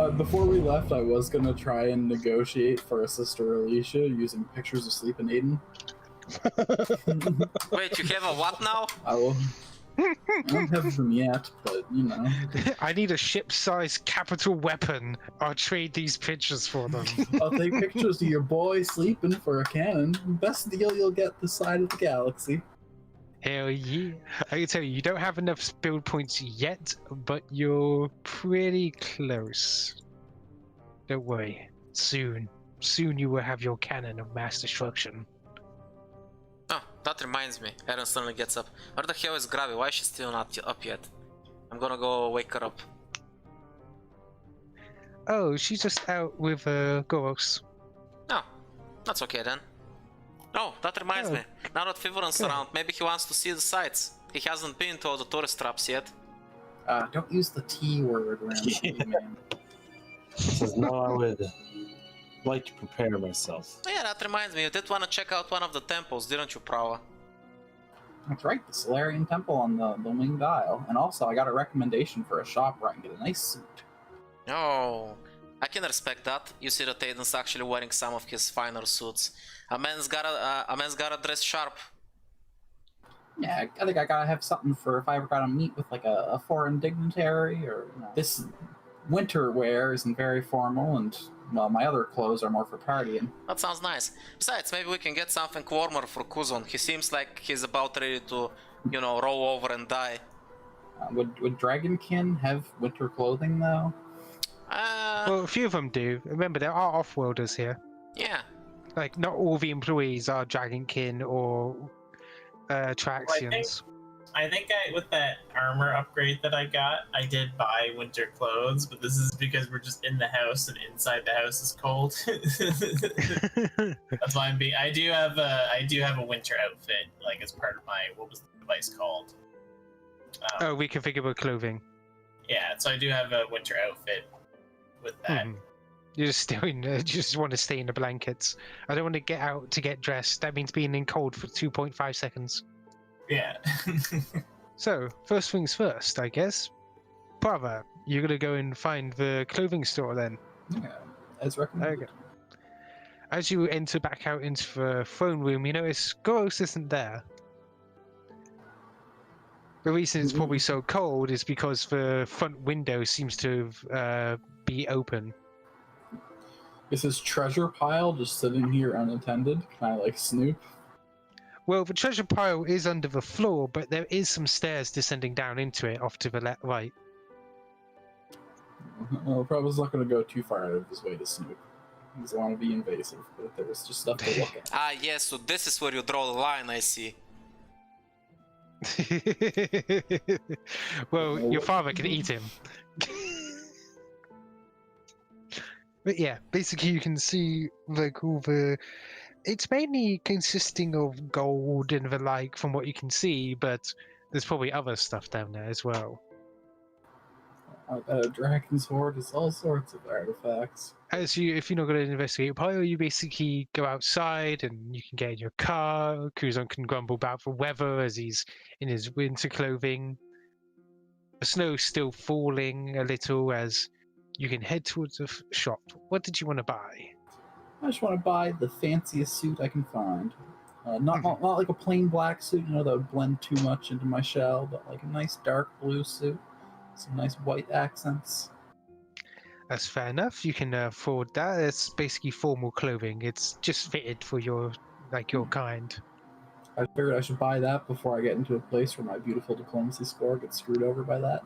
Before we left, I was gonna try and negotiate for a sister Alicia using pictures of sleep in Aiden. Wait, you have a what now? I don't have them yet, but you know. I need a ship-sized capital weapon. I'll trade these pictures for them. I'll take pictures of your boy sleeping for a cannon. Best deal you'll get this side of the galaxy. Hell yeah. I can tell you, you don't have enough build points yet, but you're pretty close. Don't worry. Soon you will have your cannon of mass destruction. Oh, that reminds me. Aaron suddenly gets up. Where the hell is Gravy? Why is she still not up yet? I'm gonna go wake her up. Oh, she's just out with Goros. Oh, that's okay then. Oh, that reminds me. Now that Thiveron's around, maybe he wants to see the sights. He hasn't been to all the tourist traps yet. Don't use the T word around me, man. Says no, I would like to prepare myself. Oh, yeah, that reminds me. You did want to check out one of the temples, didn't you, Prava? That's right, the Solarian temple on the Winged Isle. And also, I got a recommendation for a shop where I can get a nice suit. Oh, I can respect that. You see that Aiden's actually wearing some of his finer suits. A man's gotta dress sharp. Yeah, I think I gotta have something for if I ever gotta meet with like a foreign dignitary, or this winter wear isn't very formal, and well, my other clothes are more for partying. That sounds nice. Besides, maybe we can get something warmer for Kuzon. He seems like he's about ready to, you know, roll over and die. Would Dragonkin have winter clothing though? Well, a few of them do. Remember, there are off-worlders here. Yeah. Like, not all the employees are Dragonkin or Traxians. I think with that armor upgrade that I got, I did buy winter clothes, but this is because we're just in the house and inside the house is cold. That's why I'm being. I do have a winter outfit, like as part of my, what was the device called? Reconfigurable clothing. Yeah, so I do have a winter outfit with that. You're just still in. You just want to stay in the blankets. I don't want to get out to get dressed. That means being in cold for 2.5 seconds. Yeah. So, first things first, I guess. Prava, you're gonna go and find the clothing store then. Yeah, as recommended. Okay. As you enter back out into the throne room, you notice Goros isn't there. The reason it's probably so cold is because the front window seems to be open. Is his treasure pile just sitting here unattended? Can I like snoop? Well, the treasure pile is under the floor, but there is some stairs descending down into it off to the right. Well, Prava's not going to go too far out of his way to snoop. He doesn't want to be invasive, but there was just stuff to look at. Ah, yes, so this is where you draw the line, I see. Well, your father can eat him. But yeah, basically you can see like all the... It's mainly consisting of gold and the like from what you can see, but there's probably other stuff down there as well. Dragon's Hoard is all sorts of artifacts. If you're not going to investigate pile, you basically go outside and you can get in your car. Kuzon can grumble about the weather as he's in his winter clothing. The snow's still falling a little as you can head towards the shop. What did you want to buy? I just want to buy the fanciest suit I can find. Not like a plain black suit, you know, that would blend too much into my shell, but like a nice dark blue suit. Some nice white accents. That's fair enough. You can afford that. It's basically formal clothing. It's just fitted for your kind. I figured I should buy that before I get into a place where my beautiful diplomacy score gets screwed over by that.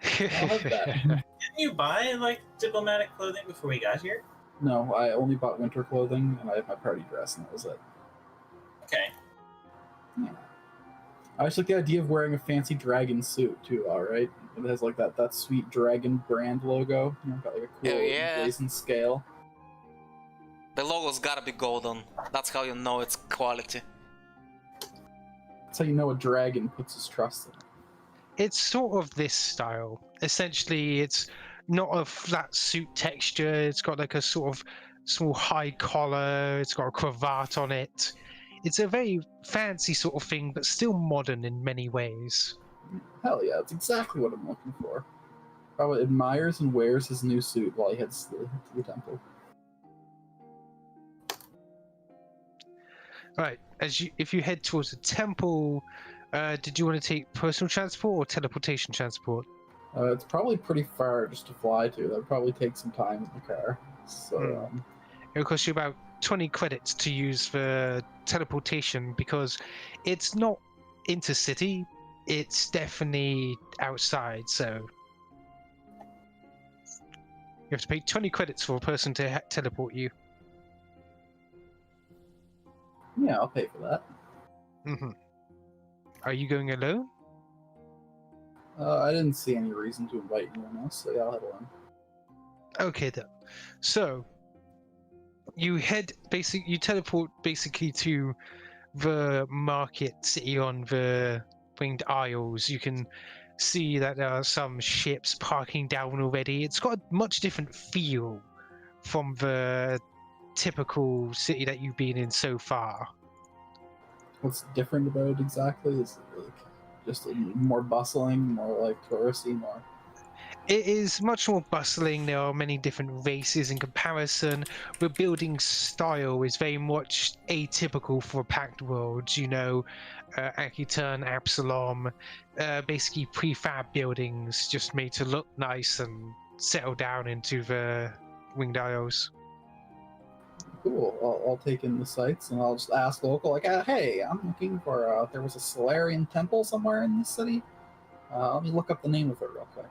I'll have that. Didn't you buy like diplomatic clothing before we got here? No, I only bought winter clothing and I have my party dress, and that was it. Okay. Yeah. I just like the idea of wearing a fancy dragon suit too. All right, it has like that sweet dragon brand logo. You know, got like a cool blazing scale. The logo's gotta be golden. That's how you know it's quality. That's how you know a dragon puts his trust in it. It's sort of this style. Essentially, it's not a flat suit texture. It's got like a sort of small high collar. It's got a cravat on it. It's a very fancy sort of thing, but still modern in many ways. Hell yeah, that's exactly what I'm looking for. Prava admires and wears his new suit while he heads to the temple. Right, if you head towards the temple, did you want to take personal transport or teleportation transport? It's probably pretty far just to fly to. That would probably take some time in the car. So, It'll cost you about 20 credits to use for teleportation because it's not intercity, it's definitely outside, so you have to pay 20 credits for a person to teleport you. yeah, I'll pay for that. Mm-hmm. Are you going alone? I didn't see any reason to invite anyone else, so yeah, I'll head along. Okay then. So you teleport basically to the market city on the Winged Isles. You can see that there are some ships parking down already. It's got a much different feel from the typical city that you've been in so far. What's different about it exactly? Is it like just more bustling, more like touristy, more? It is much more bustling. There are many different races in comparison. The building style is very much atypical for a packed world. You know, Akiturn, Absalom, basically prefab buildings just made to look nice and settle down into the Winged Isles. Cool. I'll take in the sights and I'll just ask local, like, hey, I'm looking for. There was a Solarian temple somewhere in this city. Let me look up the name of it real quick.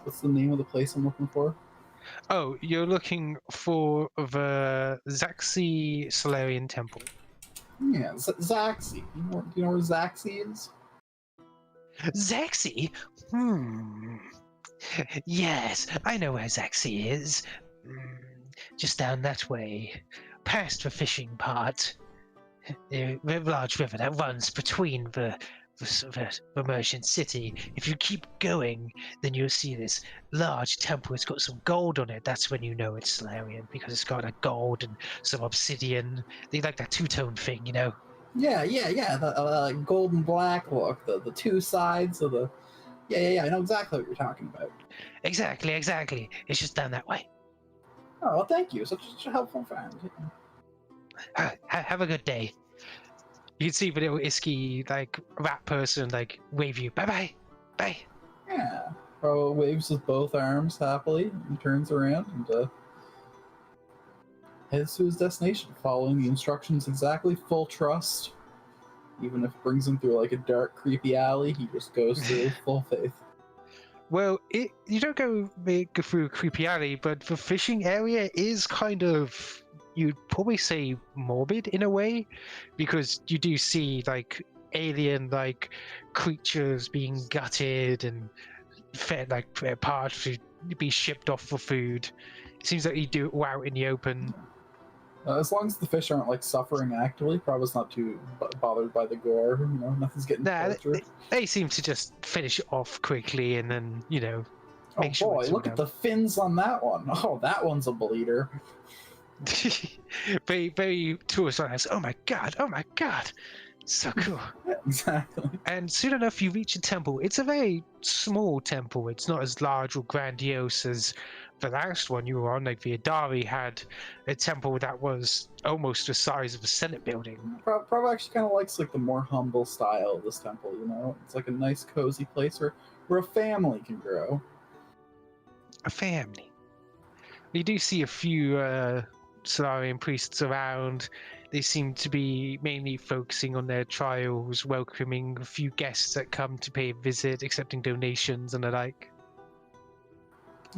What's the name of the place I'm looking for? Oh, you're looking for the Zaxy Solarian temple. Yeah, Zaxy. Do you know where Zaxy is? Zaxy? Yes, I know where Zaxy is. Just down that way, past the fishing part. The large river that runs between the merchant city. If you keep going, then you'll see this large temple. It's got some gold on it. That's when you know it's Solarian, because it's got a gold and some obsidian. They like that two-tone thing, you know? Yeah. The gold and black look. The two sides of the. Yeah. I know exactly what you're talking about. Exactly. It's just down that way. Oh, well, thank you. Such a helpful friend. Have a good day. You can see the little isky, like, rat person, like, wave you. Bye. Yeah. Pro waves with both arms happily and turns around and heads to his destination, following the instructions exactly, full trust. Even if it brings him through like a dark, creepy alley, he just goes through full faith. Well, you don't go through a creepy alley, but the fishing area is kind of, you'd probably say, morbid in a way, because you do see like alien-like creatures being gutted and fed, like parts to be shipped off for food. It seems like you do it out in the open. As long as the fish aren't like suffering actively, Prava's not too bothered by the gore. You know, nothing's getting tortured. They seem to just finish it off quickly and then, you know. Oh boy, look at the fins on that one. Oh, that one's a bleeder. very, very tourist eyes. Oh my god! So cool. Yeah, exactly. And soon enough, you reach a temple. It's a very small temple. It's not as large or grandiose as the last one you were on. Like the Adari had a temple that was almost the size of a Senate building. Prava actually kind of likes like the more humble style of this temple. You know, it's like a nice, cozy place where a family can grow. A family. You do see a few Solarian priests around. They seem to be mainly focusing on their trials, welcoming a few guests that come to pay a visit, accepting donations and the like.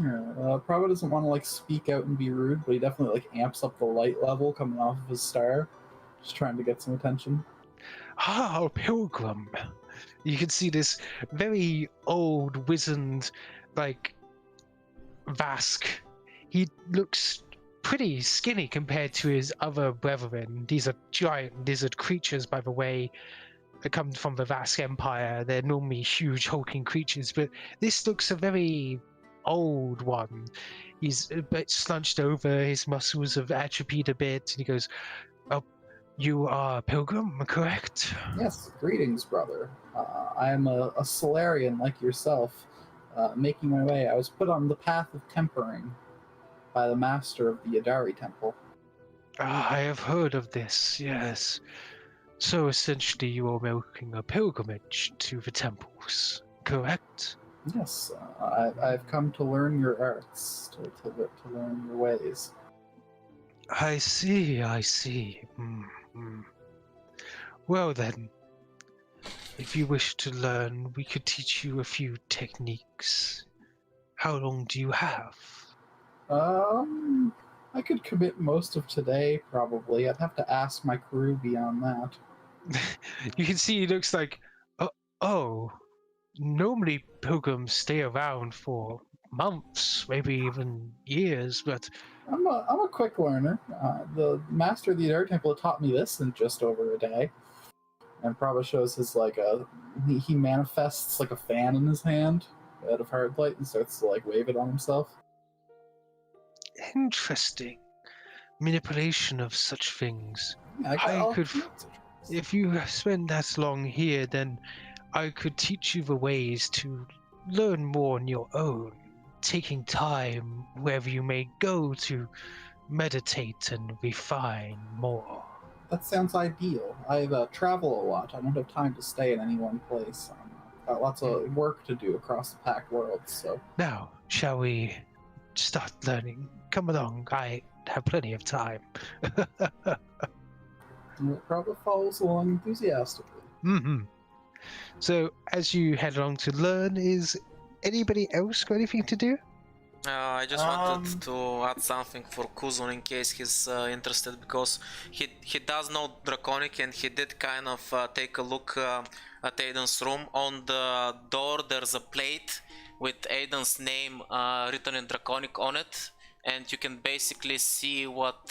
Yeah, Prava doesn't want to like speak out and be rude, but he definitely like amps up the light level coming off of his star, just trying to get some attention. Ah, pilgrim. You can see this very old, wizened, like, Vask. He looks pretty skinny compared to his other brethren. These are giant lizard creatures, by the way, that come from the Vask Empire. They're normally huge, hulking creatures, but this looks a very old one. He's a bit slunched over, his muscles have atrophied a bit, and he goes, "Oh, you are a pilgrim, correct?" Yes, greetings, brother. I am a Solarian like yourself. making my way, I was put on the path of tempering by the master of the Adari Temple. I have heard of this, yes. So essentially you are making a pilgrimage to the temples, correct? Yes, I've come to learn your arts, to learn your ways. I see, I see. Mm. Well then, if you wish to learn, we could teach you a few techniques. How long do you have? I could commit most of today, probably. I'd have to ask my crew beyond that. You can see he looks like, oh, normally pilgrims stay around for months, maybe even years, but I'm a quick learner. The master of the Adari Temple taught me this in just over a day. And Prava shows his he manifests like a fan in his hand out of hard light and starts to wave it on himself. interesting. Manipulation of such things. Yeah, If you spend that long here, then I could teach you the ways to learn more on your own, taking time wherever you may go to meditate and refine more. That sounds ideal. I travel a lot. I don't have time to stay in any one place. Got lots of work to do across the packed world, so... Now, shall we start learning? Come along, I have plenty of time. Prava follows along enthusiastically. So, as you head along to learn, is anybody else got anything to do? I just wanted to add something for Kuzon in case he's interested, because he does know Draconic and he did kind of take a look at Aiden's room. On the door there's a plate with Aiden's name written in Draconic on it, and you can basically see what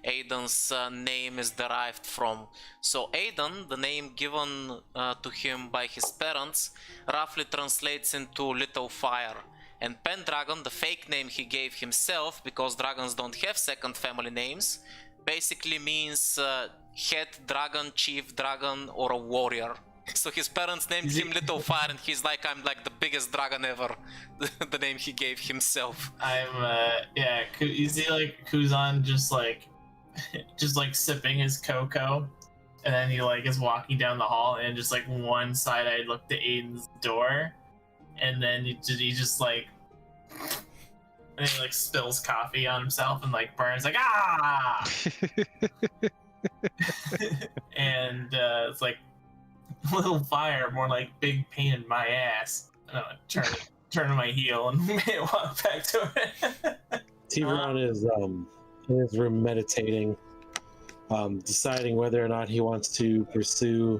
Aiden's name is derived from. So Aiden, the name given to him by his parents, roughly translates into Little Fire. And Pendragon, the fake name he gave himself, because dragons don't have second family names, basically means head dragon, chief dragon, or a warrior. So his parents named him Little Fire, and he's like, I'm like the biggest dragon ever. The name he gave himself. You see like Kuzon just like sipping his cocoa, and then he is walking down the hall, and just one side-eyed look to Aiden's door. And then he just and then he spills coffee on himself and burns ah. And it's Little Fire, more like big pain in my ass. And I turn my heel and walk back to it. Thiveron is in his room meditating, deciding whether or not he wants to pursue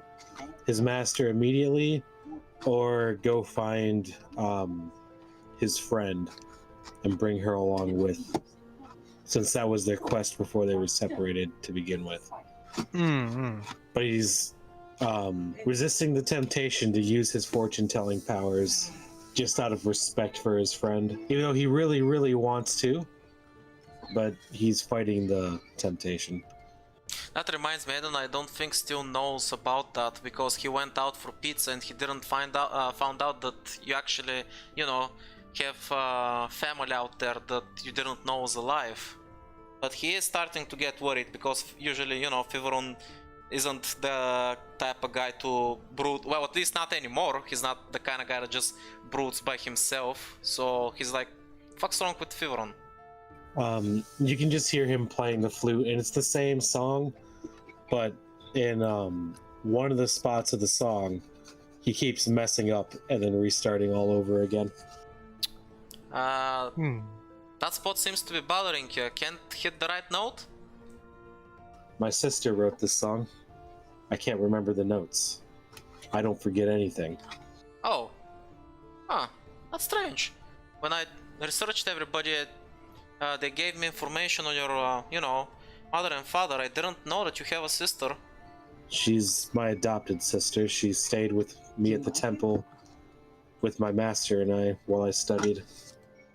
his master immediately, or go find his friend and bring her along with, since that was their quest before they were separated to begin with. But he's resisting the temptation to use his fortune-telling powers just out of respect for his friend, even though he really, really wants to, but he's fighting the temptation. That reminds me, Aiden, I don't think still knows about that, because he went out for pizza and he didn't found out that you actually, have family out there that you didn't know was alive. But he is starting to get worried, because usually, Thiveron isn't the type of guy to brood. Well, at least not anymore. He's not the kind of guy that just broods by himself. So he's like, fuck's wrong with Thiveron? You can just hear him playing the flute, and it's the same song, but in one of the spots of the song, he keeps messing up and then restarting all over again. That spot seems to be bothering you. Can't hit the right note? My sister wrote this song. I can't remember the notes. I don't forget anything. Oh. That's strange. When I researched everybody, they gave me information on your, mother and father. I didn't know that you have a sister. She's my adopted sister. She stayed with me at the temple with my master and I while I studied.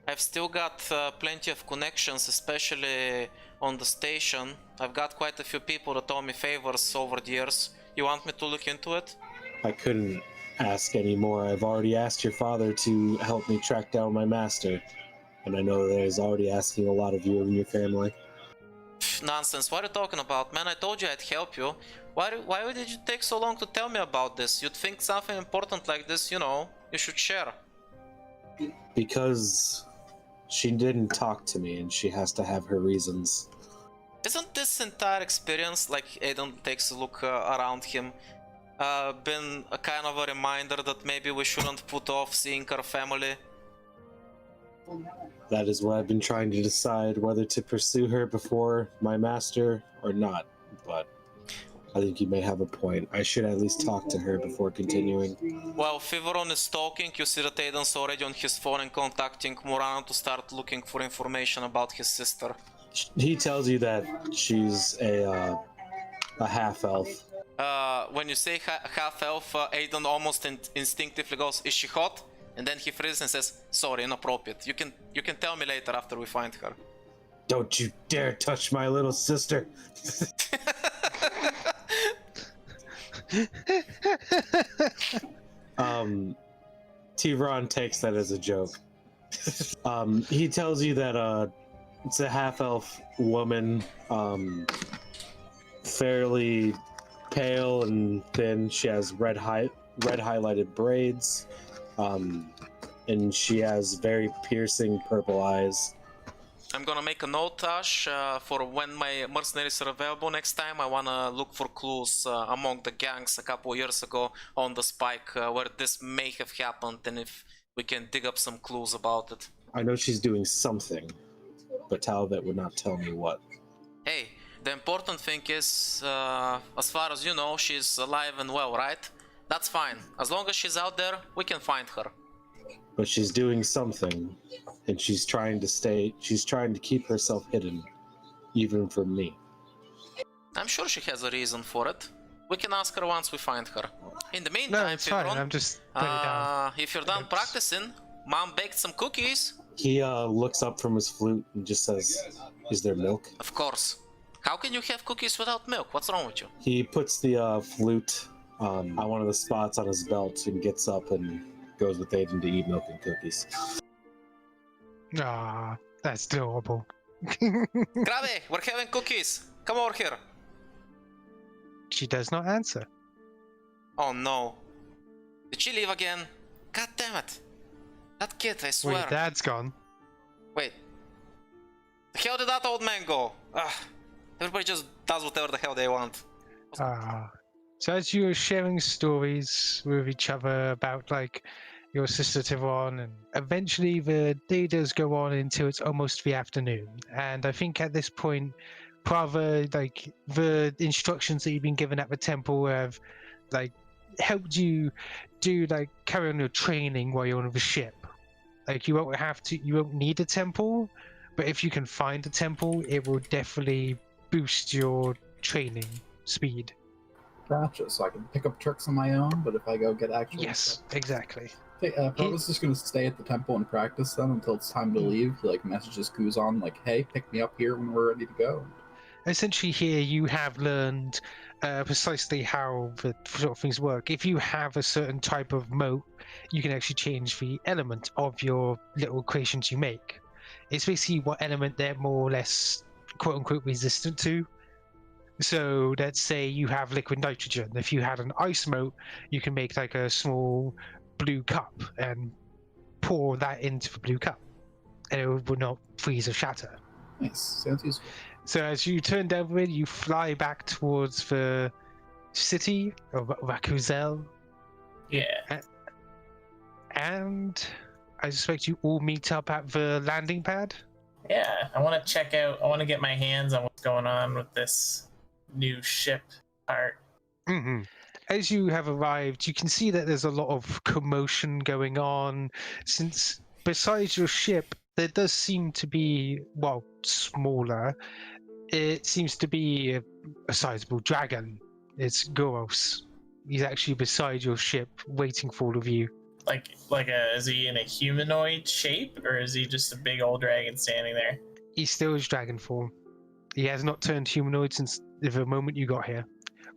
I've still got plenty of connections, especially on the station. I've got quite a few people that owe me favors over the years. You want me to look into it? I couldn't ask anymore. I've already asked your father to help me track down my master, and I know that he's already asking a lot of you and your family. Nonsense, what are you talking about? Man, I told you I'd help you. Why did you take so long to tell me about this? You'd think something important like this, you know, you should share. Because she didn't talk to me, and she has to have her reasons. Isn't this entire experience, like Aiden takes a look around him, been a kind of a reminder that maybe we shouldn't put off seeing our family? That is what I've been trying to decide, whether to pursue her before my master or not. But I think you may have a point. I should at least talk to her before continuing. While Thiveron is talking, you see that Aiden's already on his phone and contacting Murano to start looking for information about his sister. He tells you that she's a half-elf. When you say half-elf, Aiden almost instinctively goes, "Is she hot?" And then he freezes and says, "Sorry, inappropriate. You can tell me later after we find her." Don't you dare touch my little sister! Thiveron takes that as a joke. He tells you that it's a half-elf woman, fairly pale and thin. She has red highlighted braids, and she has very piercing purple eyes. I'm gonna make a note, Ash, for when my mercenaries are available next time. I wanna look for clues among the gangs a couple years ago on the spike where this may have happened, and if we can dig up some clues about it. I know she's doing something, but Talbot would not tell me what. Hey, the important thing is, as far as you know, she's alive and well, right? That's fine. As long as she's out there, we can find her. But she's doing something, and she's trying to keep herself hidden, even from me. I'm sure she has a reason for it. We can ask her once we find her. In the meantime, No, it's fine. I'm just putting it down. if you're done practicing, Mom baked some cookies. He looks up from his flute and just says, "Is there milk?" Of course. How can you have cookies without milk? What's wrong with you? He puts the flute on one of the spots on his belt and gets up and goes with Aiden to eat milk and cookies. Ah, that's adorable. Grave, we're having cookies. Come over here. She does not answer. Oh no. Did she leave again? God damn it. That kid, I Well, swear. your dad's gone. Wait. The hell did that old man go? Ugh. Everybody just does whatever the hell they want. Ah. So as you were sharing stories with each other about like your sister Thiveron, and eventually the day does go on until it's almost the afternoon. And I think at this point, Prava, like the instructions that you've been given at the temple have like helped you do like carry on your training while you're on the ship. Like you won't need a temple, but if you can find a temple, it will definitely boost your training speed. Gotcha. So I can pick up tricks on my own, but if I go get actual Yes, exactly. Hey, Prava's just gonna stay at the temple and practice then until it's time to leave. He like messages Kuzon like, "Hey, pick me up here when we're ready to go." Essentially, here you have learned precisely how the sort of things work. If you have a certain type of moat, you can actually change the element of your little creations you make. It's basically what element they're more or less quote-unquote resistant to. So let's say you have liquid nitrogen. If you had an ice moat, you can make like a small blue cup and pour that into the blue cup, and it will not freeze or shatter. Nice. Sounds useful. So as you turn downwind, you fly back towards the city of Rakuzel, Yeah. and I suspect you all meet up at the landing pad. Yeah. I want to check out. I want to get my hands on what's going on with this new ship part. Mm-hmm. As you have arrived, you can see that there's a lot of commotion going on, since besides your ship, there does seem to be, well, smaller. It seems to be a sizable dragon. It's Goros. He's actually beside your ship, waiting for all of you. Is he in a humanoid shape, or is he just a big old dragon standing there? He still is dragon form. He has not turned humanoid since the moment you got here.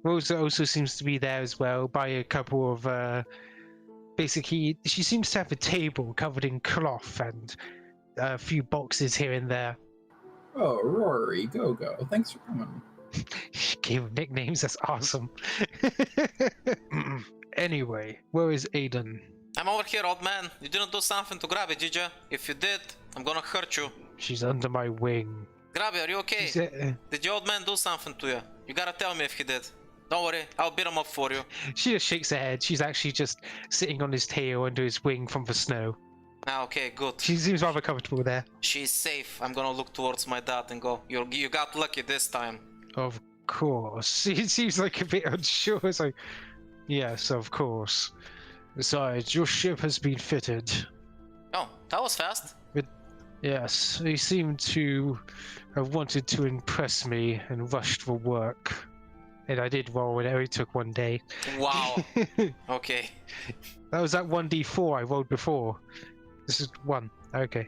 Rosa also seems to be there as well, by a couple of basically, she seems to have a table covered in cloth and a few boxes here and there. Oh, Rory, go. Thanks for coming. She gave him nicknames. That's awesome. Anyway, where is Aiden? I'm over here, old man. You didn't do something to grab it, did you? If you did, I'm gonna hurt you. She's under my wing. Grabby, are you okay? Did the old man do something to you? You gotta tell me if he did. Don't worry, I'll beat him up for you. She just shakes her head. She's actually just sitting on his tail under his wing from the snow. Ah, okay, good. She seems rather comfortable there. She's safe. I'm gonna look towards my dad and go, you got lucky this time. Of course. He seems like a bit unsure. It's like, yes, of course. Besides, your ship has been fitted. Oh, that was fast. Yes, he seemed to have wanted to impress me and rushed for work. And I did roll, and it only took 1 day. Wow. Okay. That was that 1d4 I rolled before. This is 1. Okay.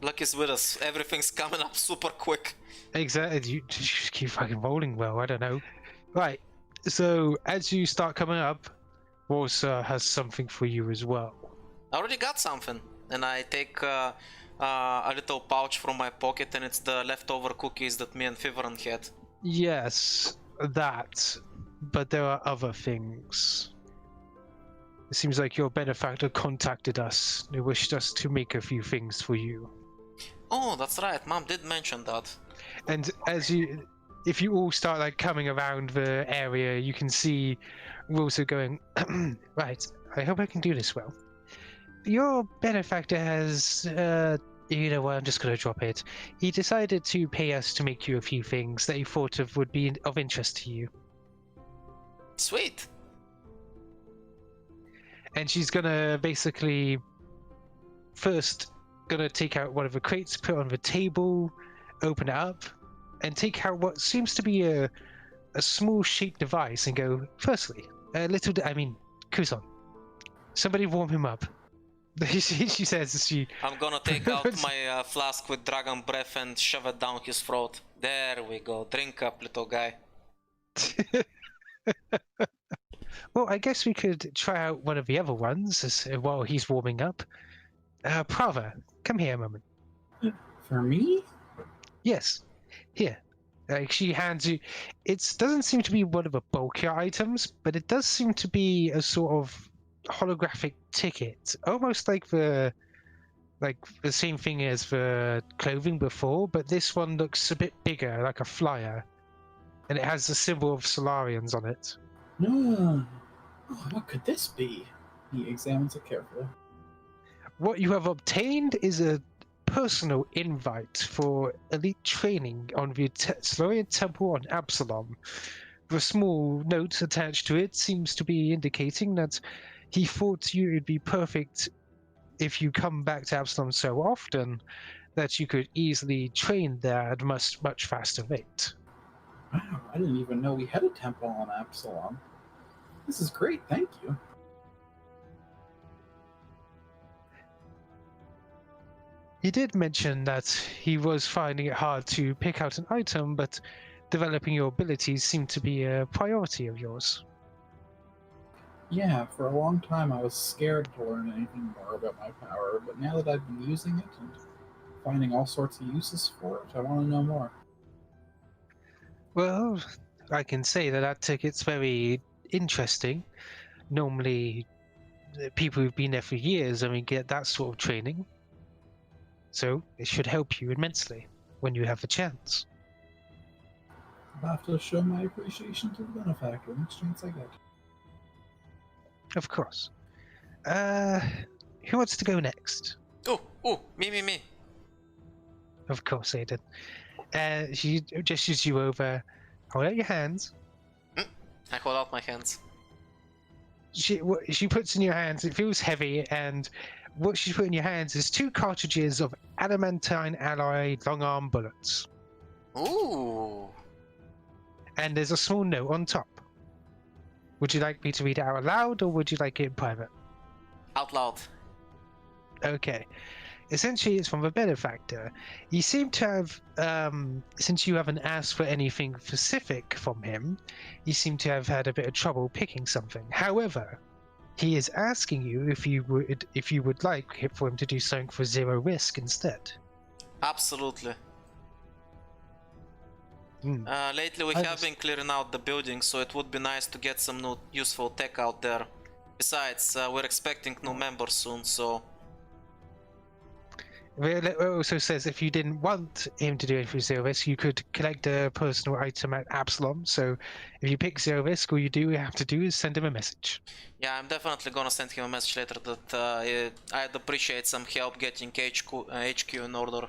Luck is with us. Everything's coming up super quick. Exactly. You just keep fucking rolling well. I don't know. Right. So as you start coming up, Warsa has something for you as well. I already got something. And I take a little pouch from my pocket, and it's the leftover cookies that me and Thiveron had. Yes, that. But there are other things. It seems like your benefactor contacted us. They wished us to make a few things for you. Oh, that's right. Mom did mention that. And if you all start like coming around the area, you can see Wilson going, right, I hope I can do this well. Your benefactor has, you know what, I'm just going to drop it. He decided to pay us to make you a few things that he thought of would be of interest to you. Sweet. And she's going to basically first going to take out one of the crates, put it on the table, open it up, and take out what seems to be a small shaped device and go, firstly, Kuzon, somebody warm him up. She says as she... I'm gonna take out my flask with dragon breath and shove it down his throat. There we go. Drink up, little guy. Well, I guess we could try out one of the other ones while he's warming up. Prava, come here a moment. For me? Yes. Here. She hands you... It doesn't seem to be one of the bulkier items, but it does seem to be a sort of holographic ticket, almost like the same thing as the clothing before, but this one looks a bit bigger, like a flyer, and it has the symbol of Solarians on it. Oh, what could this be? He examines it carefully. What you have obtained is a personal invite for elite training on the Solarian Temple on Absalom. The small note attached to it seems to be indicating that he thought you would be perfect if you come back to Absalom so often that you could easily train there at a much faster rate. Wow, I didn't even know we had a temple on Absalom. This is great, thank you. He did mention that he was finding it hard to pick out an item, but developing your abilities seemed to be a priority of yours. Yeah, for a long time I was scared to learn anything more about my power, but now that I've been using it and finding all sorts of uses for it, I want to know more. Well, I can say that ticket's very interesting. Normally, people who've been there for years, get that sort of training. So, it should help you immensely when you have the chance. I'll have to show my appreciation to the Benefactor next chance I get. Of course. Who wants to go next? Oh, me. Of course, Aiden. She gestures you over. Hold out your hands. I hold out my hands. She puts in your hands. It feels heavy, and what she put in your hands is 2 cartridges of adamantine alloy long-arm bullets. Ooh. And there's a small note on top. Would you like me to read it out loud, or would you like it in private? Out loud. Okay. Essentially, it's from the Benefactor. You seem to have, since you haven't asked for anything specific from him, you seem to have had a bit of trouble picking something. However, He is asking you if you would like for him to do something for 0 risk instead. Absolutely. Lately we I have been clearing out the building, so it would be nice to get some new useful tech out there. Besides, we're expecting new members soon, so... It also says if you didn't want him to do anything for 0 risk, you could collect a personal item at Absalom. So if you pick 0 risk, all you have to do is send him a message. Yeah, I'm definitely gonna send him a message later that I'd appreciate some help getting HQ in order.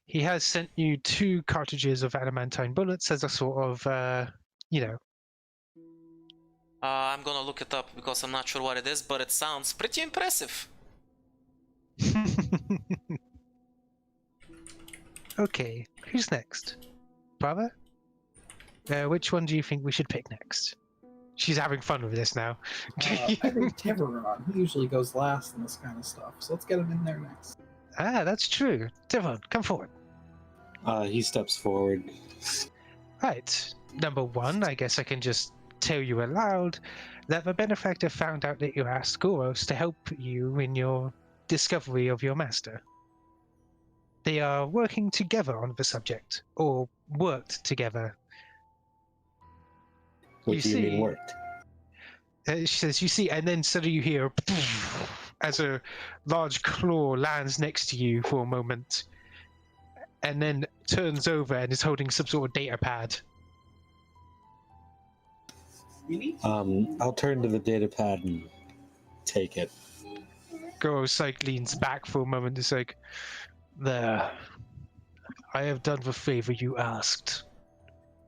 He has sent you 2 cartridges of adamantine bullets as a sort of, I'm gonna look it up because I'm not sure what it is, but it sounds pretty impressive. Okay, who's next? Prava? Which one do you think we should pick next? She's having fun with this now. I think Thiveron. He usually goes last in this kind of stuff, so let's get him in there next. Ah, that's true. Thiveron, come forward. He steps forward. Right. Number 1, I guess I can just tell you aloud that the Benefactor found out that you asked Goros to help you in your discovery of your master. They are working together on the subject, or worked together. What do you mean worked? She says, you see, and then suddenly you hear as a large claw lands next to you for a moment, and then turns over and is holding some sort of data pad. I'll turn to the data pad and take it. Goros leans back for a moment. It's like, there. I have done the favor you asked.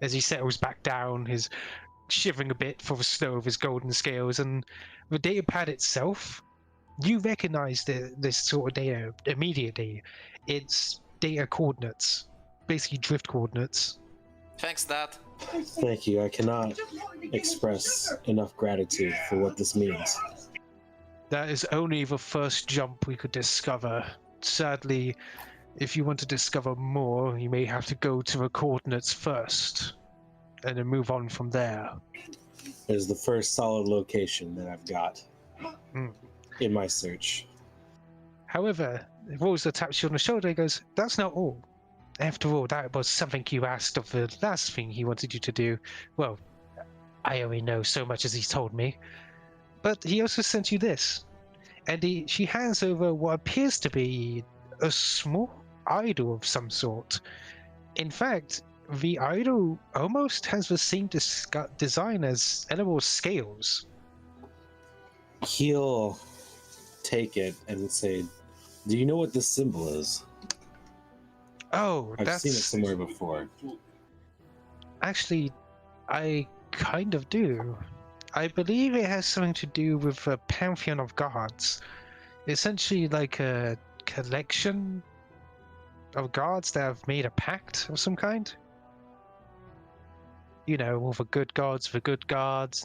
As he settles back down, his shivering a bit for the snow of his golden scales, and the data pad itself, you recognize this sort of data immediately. It's data coordinates, basically drift coordinates. Thanks, Dad. Thank you. I cannot express enough gratitude for what this means. That is only the first jump we could discover. Sadly, if you want to discover more, you may have to go to the coordinates first, and then move on from there. It is the first solid location that I've got in my search. However, Rosa taps you on the shoulder and goes, that's not all. After all, that was something you asked of the last thing he wanted you to do. Well, I only know so much as he's told me. But he also sent you this. And she hands over what appears to be a small idol of some sort. In fact, the idol almost has the same design as Eleanor's scales. He'll take it and say, do you know what this symbol is? Oh, I've seen it somewhere before. Actually, I kind of do. I believe it has something to do with a pantheon of gods. Essentially like a collection of gods that have made a pact of some kind. You know, all the good gods,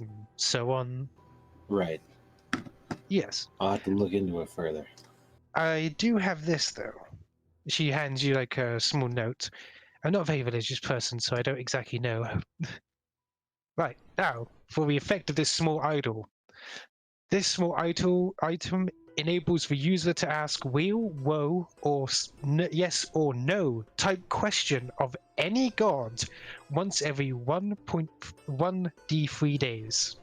and so on. Right. Yes. I'll have to look into it further. I do have this, though. She hands you like a small note. I'm not a very religious person, so I don't exactly know. Right, now, for the effect of this small idol. This small item enables the user to ask will, woe, or yes or no type question of any god once every 1.1d3 days.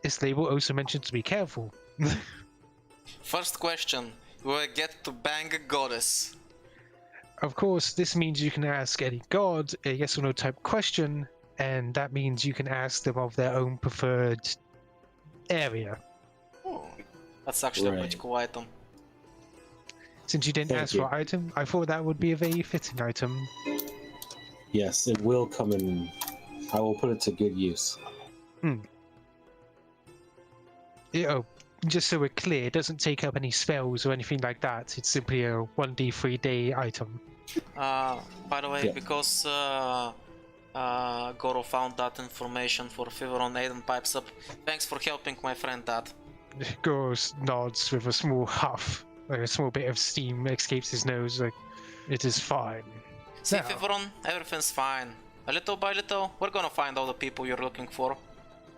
This label also mentions to be careful. First question, will I get to bang a goddess? Of course, this means you can ask any god a yes or no type question, and that means you can ask them of their own preferred area. Oh, that's actually a pretty cool item. Since you didn't ask for item, I thought that would be a very fitting item. Yes, it will come in. I will put it to good use. Just so we're clear, it doesn't take up any spells or anything like that. It's simply a 1d3 day item. By the way, because Goro found that information for Thiveron, Aiden pipes up. Thanks for helping my friend, Dad. Goro nods with a small huff. Like a small bit of steam escapes his nose. Like, it is fine. See, Thiveron, everything's fine. A little by little, we're gonna find all the people you're looking for.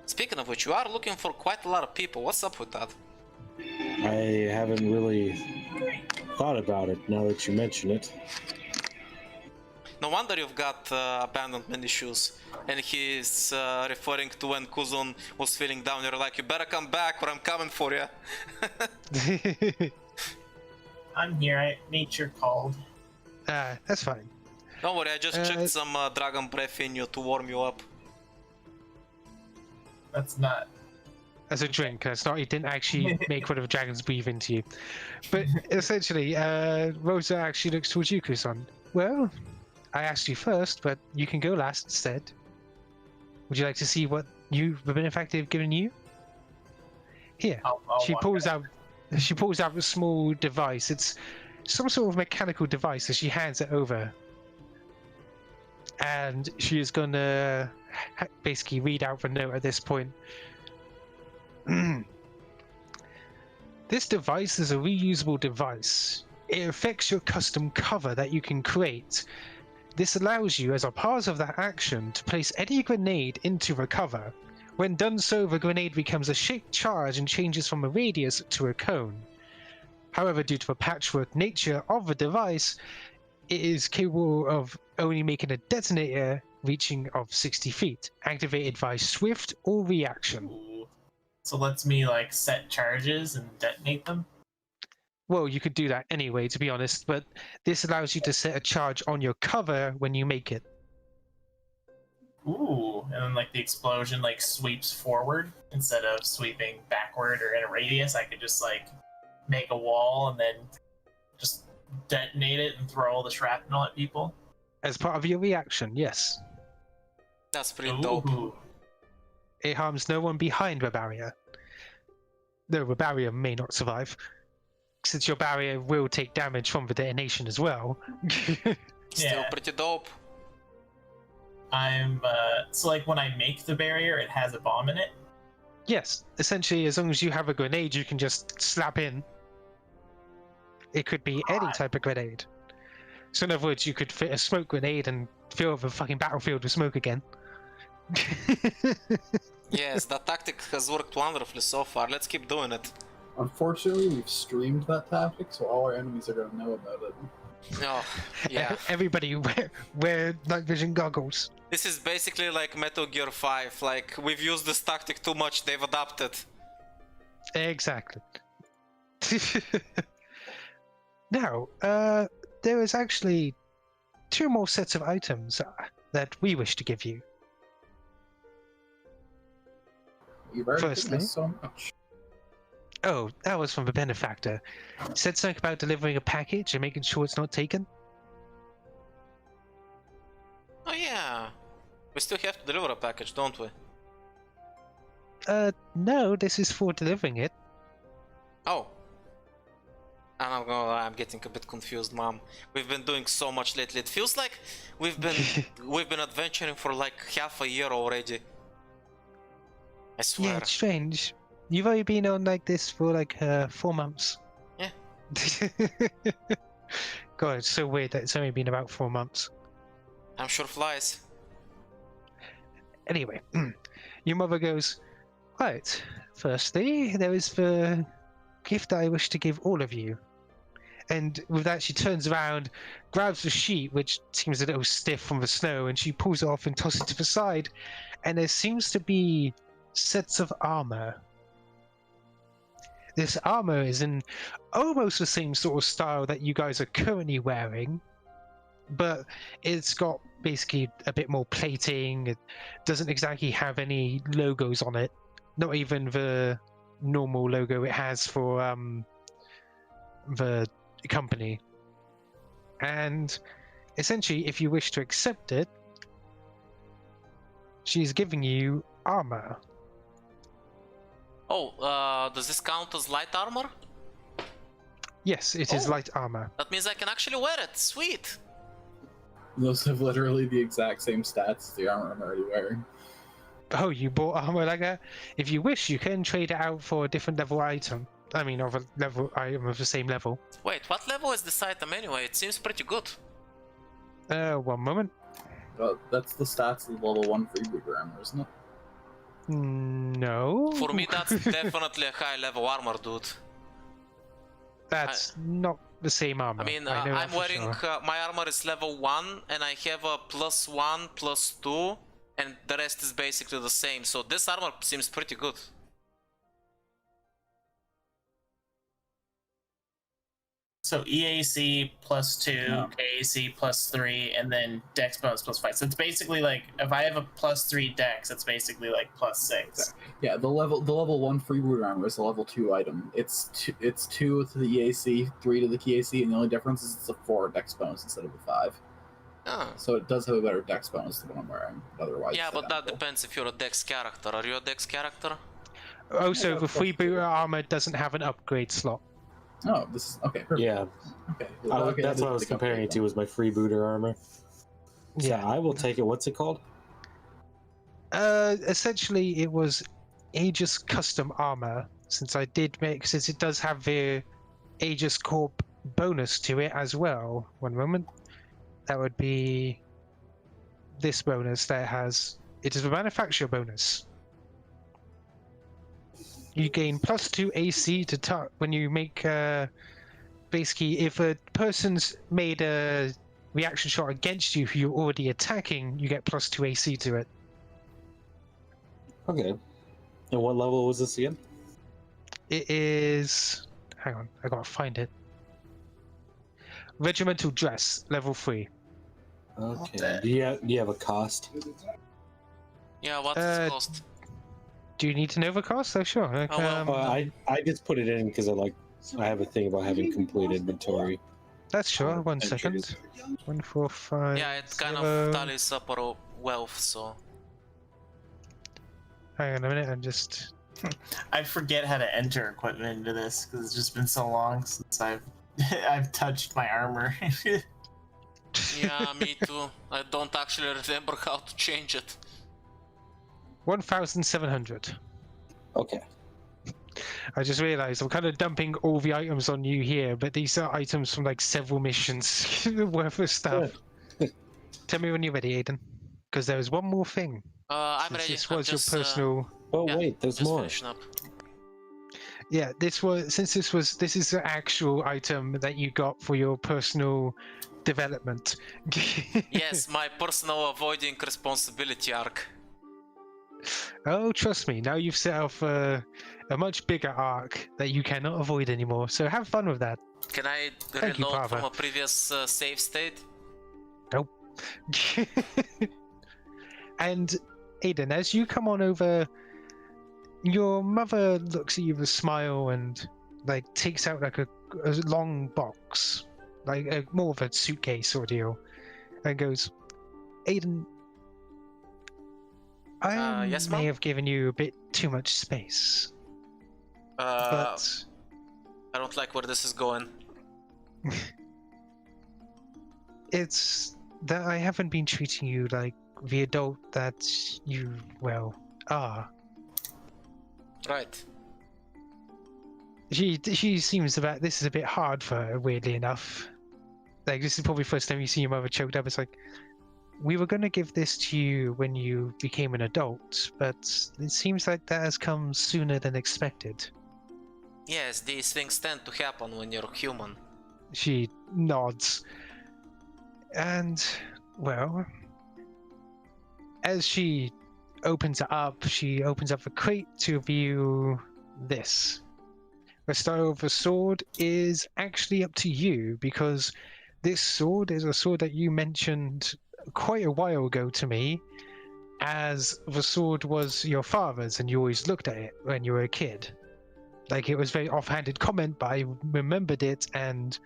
Speaking of which, you are looking for quite a lot of people. What's up with that? I haven't really thought about it now that you mention it. No wonder you've got abandonment issues. And he's referring to when Kuzon was feeling down. You're like, you better come back or I'm coming for you. I'm here. Nature called. That's fine. Don't worry, I just checked some dragon breath in you to warm you up. That's not. As a drink, that's not. It didn't actually make one of the dragons breathe into you. But essentially, Rosa actually looks towards you, Kuzon. Well, I asked you first, but you can go last instead. Would you like to see what the Benefactor have given you? Here, I'll she walk pulls back. out. She pulls out a small device. It's some sort of mechanical device, as she hands it over. And she is gonna basically read out the note at this point. This device is a reusable device. It affects your custom cover that you can create. This allows you, as a part of that action, to place any grenade into the cover. When done so, the grenade becomes a shaped charge and changes from a radius to a cone. However, due to the patchwork nature of the device, it is capable of only making a detonator reaching of 60 feet, activated by swift or reaction. Ooh. So lets me like set charges and detonate them. Well, you could do that anyway, to be honest, but this allows you to set a charge on your cover when you make it. Ooh, and then like the explosion like sweeps forward instead of sweeping backward or in a radius. I could just like make a wall and then just detonate it and throw all the shrapnel at people. As part of your reaction, yes. That's pretty dope. Ooh. It harms no one behind the barrier. Though the barrier may not survive, since your barrier will take damage from the detonation as well. Still Yeah. pretty dope. I'm so like when I make the barrier, it has a bomb in it. Yes, essentially, as long as you have a grenade, you can just slap in. It could be any type of grenade. So in other words, you could fit a smoke grenade and fill the fucking battlefield with smoke again. Yes, that tactic has worked wonderfully so far. Let's keep doing it. Unfortunately, we've streamed that tactic, so all our enemies are going to know about it. Oh, yeah. Everybody wear night vision goggles. This is basically like Metal Gear 5. Like, we've used this tactic too much, they've adapted. Exactly. Now, there is actually 2 more sets of items that we wish to give you. You've already Firstly- given us so much. Oh, that was from the Benefactor. Said something about delivering a package and making sure it's not taken. Oh yeah. We still have to deliver a package, don't we? No, this is for delivering it. Oh. And I'm gonna lie, I'm getting a bit confused, Mom. We've been doing so much lately. It feels like we've been adventuring for like half a year already. I swear. Yeah, it's strange. You've only been on like this for like 4 months. Yeah. God, it's so weird that it's only been about 4 months. I'm sure flies. Anyway, your mother goes, right, firstly, there is the gift that I wish to give all of you. And with that, she turns around, grabs the sheet, which seems a little stiff from the snow, and she pulls it off and tosses it to the side. And there seems to be sets of armor. This armor is in almost the same sort of style that you guys are currently wearing, but it's got basically a bit more plating. It doesn't exactly have any logos on it, not even the normal logo it has for the company. And essentially, if you wish to accept it, she's giving you armor. Oh, does this count as light armor? Yes, it is Oh. light armor. That means I can actually wear it. Sweet. Those have literally the exact same stats as the armor I'm already wearing. Oh, you bought armor like that? If you wish, you can trade it out for a different level item. I mean, of a level item of the same level. Wait, what level is this item anyway? It seems pretty good. 1 moment. That's the stats of the level 1 freebooter armor, isn't it? No. For me, that's definitely a high level armor, dude. That's not the same armor. I mean, know that I'm for wearing sure. my armor is level 1 and I have a +1, +2, and the rest is basically the same. So this armor seems pretty good. So EAC +2, Yeah. KAC +3, and then Dex bonus +5. So it's basically like if I have a +3 Dex, it's basically like +6. Yeah, the level 1 freeboot armor is a level 2 item. It's 2 to the EAC, 3 to the KAC, and the only difference is it's a 4 Dex bonus instead of a 5. Oh. So it does have a better Dex bonus than what I'm wearing. But otherwise, Yeah, it's but that identical. depends if you're a Dex character. Are you a Dex character? Also, Yeah, the freebooter armor doesn't have an upgrade slot. Oh, this is okay. Perfect. Yeah, Okay. that's what I was comparing it to, was my freebooter armor. So Yeah. I will take it. What's it called? Essentially, it was Aegis custom armor, since it does have the Aegis Corp bonus to it as well. One moment. That would be this bonus that has. It is a manufacturer bonus. You gain +2 AC to when you make. Basically, if a person's made a reaction shot against you who you're already attacking, you get +2 AC to it. Okay. And what level was this again? It is. Hang on, I gotta find it. Regimental dress, level 3. Okay. Do you have a cost? Yeah, what's it cost? Do you need to know the cost? Oh, sure. Like, Oh, well. I just put it in because I have a thing about having complete inventory. that's sure. One Adventures. second. 1, 4, 5. Yeah, it kind 0. of tallies up our wealth, so. Hang on a minute. I'm just. I forget how to enter equipment into this because it's just been so long since I've touched my armor. Yeah, me too. I don't actually remember how to change it. 1,700. Okay. I just realized I'm kind of dumping all the items on you here, but these are items from like several missions worth of stuff. Tell me when you're ready, Aiden. Because there is one more thing. I'm Since ready. this I'm was just, your personal. Oh yeah, wait, there's just more. finishing up. Yeah, this is the actual item that you got for your personal development. Yes, my personal avoiding responsibility arc. Oh, trust me, now you've set off a much bigger arc that you cannot avoid anymore. So have fun with that. Can I Thank you, reload from Prava. a previous save state? Nope. And Aiden, as you come on over, your mother looks at you with a smile and like takes out like a long box, like more of a suitcase ordeal, and goes, Aiden, I yes, may Mom? have given you a bit too much space, Uh, but I don't like where this is going. it's that I haven't been treating you like the adult that you, well, are. Right. She seems about this is a bit hard for her, weirdly enough. Like, this is probably the first time you see your mother choked up. It's like, we were going to give this to you when you became an adult, but it seems like that has come sooner than expected. Yes, these things tend to happen when you're human. She nods. And, well, as she opens it up, she opens up the crate to view this. The style of the sword is actually up to you, because this sword is a sword that you mentioned quite a while ago to me, as the sword was your father's and you always looked at it when you were a kid. Like, it was a very offhanded comment, but I remembered it, and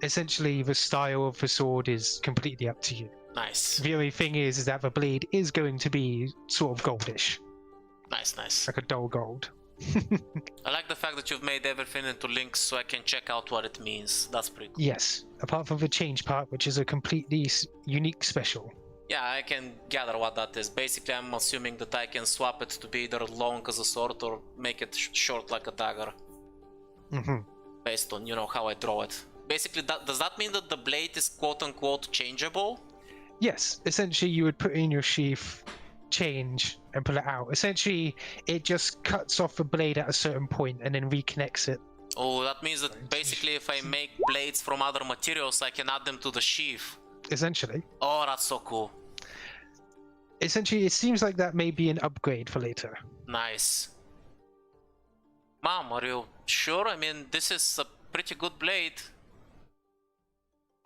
essentially the style of the sword is completely up to you. Nice. The only thing is that the blade is going to be sort of goldish, Nice. like a dull gold. I like the fact that you've made everything into links so I can check out what it means. That's pretty cool. Yes, apart from the change part, which is a completely unique special. Yeah, I can gather what that is. Basically, I'm assuming that I can swap it to be either long as a sword or make it short like a dagger. Mm-hmm. Based on, how I draw it. Basically, does that mean that the blade is quote-unquote changeable? Yes, essentially you would put it in your sheath change and pull it out. Essentially, it just cuts off the blade at a certain point and then reconnects it. Oh, that means that basically if I make blades from other materials, I can add them to the sheath. Essentially. Oh, that's so cool. Essentially, it seems like that may be an upgrade for later. Nice. Mom, are you sure? I mean, this is a pretty good blade.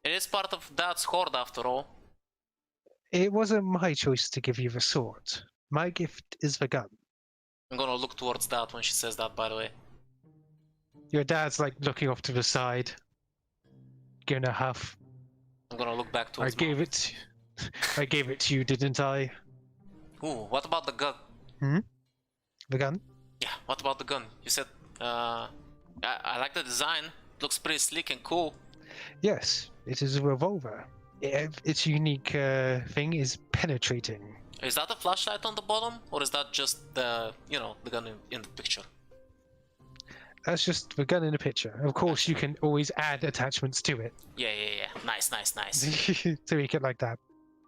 It is part of Dad's hoard after all. It wasn't my choice to give you the sword. My gift is the gun. I'm gonna look towards Dad when she says that, by the way. Your dad's like looking off to the side, giving a huff. I'm gonna look back towards I gave it to you, didn't I? Ooh, what about the gun? The gun? Yeah, what about the gun? You said, I like the design. It looks pretty sleek and cool. Yes, it is a revolver. Its unique thing is penetrating. Is that a flashlight on the bottom? Or is that just the, the gun in the picture? That's just the gun in the picture. Of course, you can always add attachments to it. Yeah. Nice. To make it like that.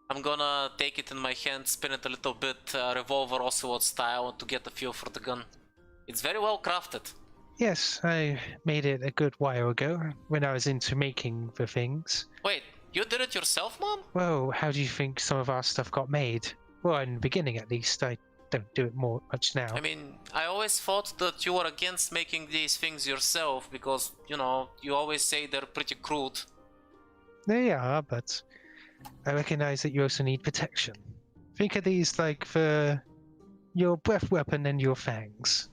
I'm gonna take it in my hand, spin it a little bit, revolver Ocelot style, to get a feel for the gun. It's very well crafted. Yes, I made it a good while ago, when I was into making the things. Wait, you did it yourself, Mom? Well, how do you think some of our stuff got made? Well, in the beginning at least. I don't do it much now. I mean, I always thought that you were against making these things yourself, because, you always say they're pretty crude. They are, but I recognize that you also need protection. Think of these like your breath weapon and your fangs.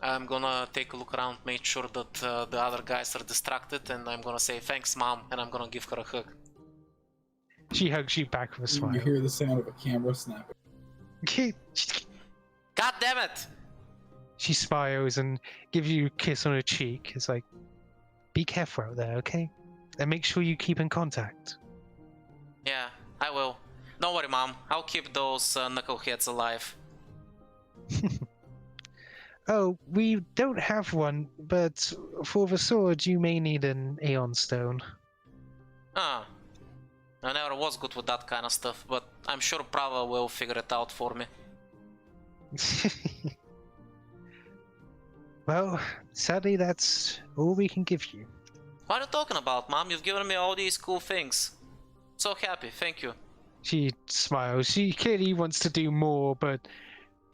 I'm gonna take a look around, make sure that the other guys are distracted, and I'm gonna say thanks, Mom, and I'm gonna give her a hug. She hugs you back with a smile. You hear the sound of a camera snapping. God damn it! She smiles and gives you a kiss on her cheek. It's like, be careful out there, okay? And make sure you keep in contact. Yeah, I will. Don't worry, Mom. I'll keep those knuckleheads alive. Oh, we don't have one, but for the sword you may need an Aeon Stone. Ah. I never was good with that kind of stuff, but I'm sure Prava will figure it out for me. Well, sadly that's all we can give you. What are you talking about, Mom? You've given me all these cool things. So happy, thank you. She smiles. She clearly wants to do more, but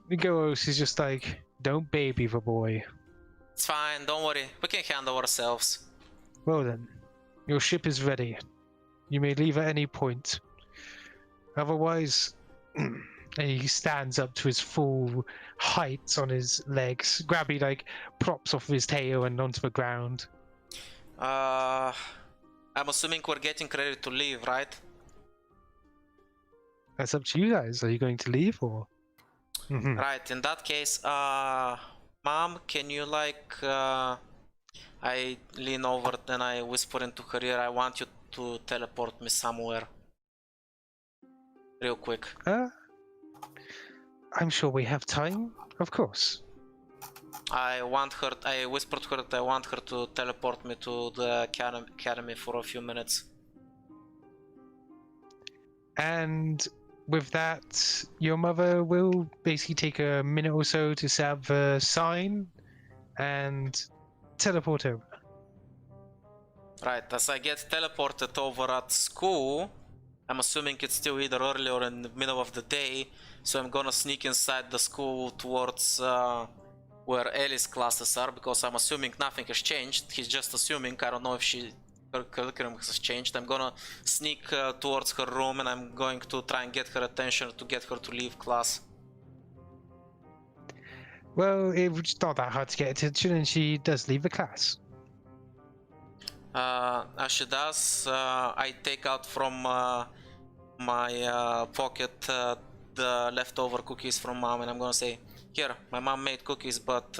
Goos is just like, don't baby the boy. It's fine, don't worry. We can handle ourselves. Well then, your ship is ready. You may leave at any point. Otherwise, and he stands up to his full height on his legs. Grabby like props off his tail and onto the ground. I'm assuming we're getting ready to leave, right? That's up to you guys. Are you going to leave or? Right, in that case, Mom, can you I lean over and I whisper into her ear, I want you to teleport me somewhere. Real quick. I'm sure we have time, of course. I whispered to her that I want her to teleport me to the academy for a few minutes. And with that, your mother will basically take a minute or so to set up the sign and teleport over. Right, as I get teleported over at school, I'm assuming it's still either early or in the middle of the day, so I'm gonna sneak inside the school towards where Ellie's classes are, because I'm assuming nothing has changed. He's just assuming, I don't know if her curriculum has changed. I'm gonna sneak towards her room and I'm going to try and get her attention to get her to leave class. Well, it's not that hard to get attention, and she does leave the class. As she does, I take out from my pocket the leftover cookies from Mom, and I'm gonna say, here, my mom made cookies, but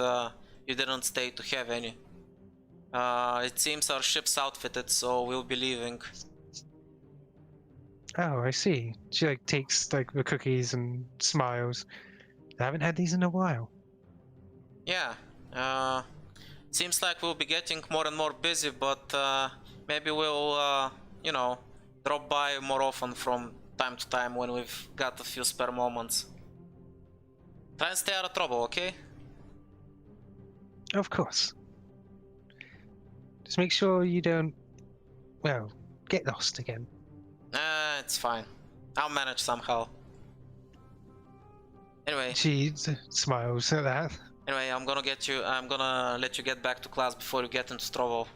you didn't stay to have any. It seems our ship's outfitted, so we'll be leaving. Oh, I see. She takes the cookies and smiles. I haven't had these in a while. Yeah, seems like we'll be getting more and more busy, but maybe we'll, drop by more often from time to time when we've got a few spare moments. Try and stay out of trouble, okay? Of course. Just make sure you don't, well, get lost again. It's fine. I'll manage somehow. Anyway, She smiles at that. anyway, I'm gonna let you get back to class before you get into trouble.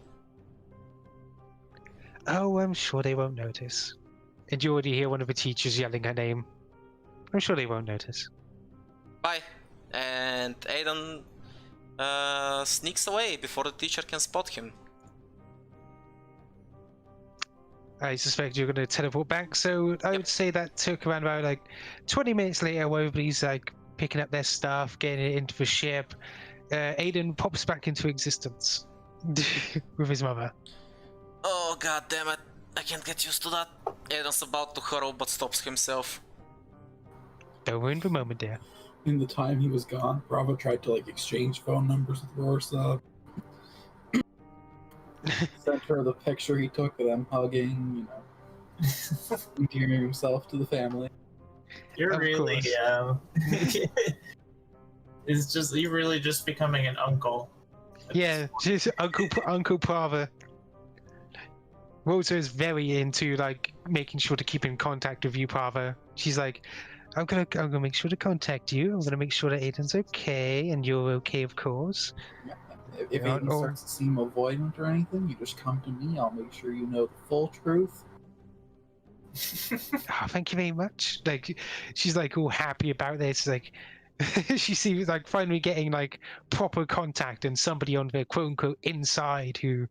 Oh, I'm sure they won't notice. And you already hear one of the teachers yelling her name. I'm sure they won't notice. Bye. And Aiden sneaks away before the teacher can spot him. I suspect you're going to teleport back, so I would say that took around about like 20 minutes later where everybody's like picking up their stuff, getting it into the ship. Aiden pops back into existence with his mother. Oh god damn it, I can't get used to that. Aiden's about to hurl but stops himself. Don't ruin the moment, dear. In the time he was gone, Prava tried to like exchange phone numbers with Rorsa. Sent her the picture he took of them hugging, endearing himself to the family. You're Of really, course. it's just, you're really just becoming an uncle. Yeah, just Uncle Prava. Rosa is very into like making sure to keep in contact with you, Prava. She's like, I'm gonna make sure to contact you. I'm gonna make sure that Aiden's okay and you're okay, of course. Yeah. If Aiden starts to seem avoidant or anything, you just come to me. I'll make sure you know the full truth. Oh, thank you very much. Like, she's like all happy about this. Like, she seems like finally getting like proper contact and somebody on the quote unquote inside who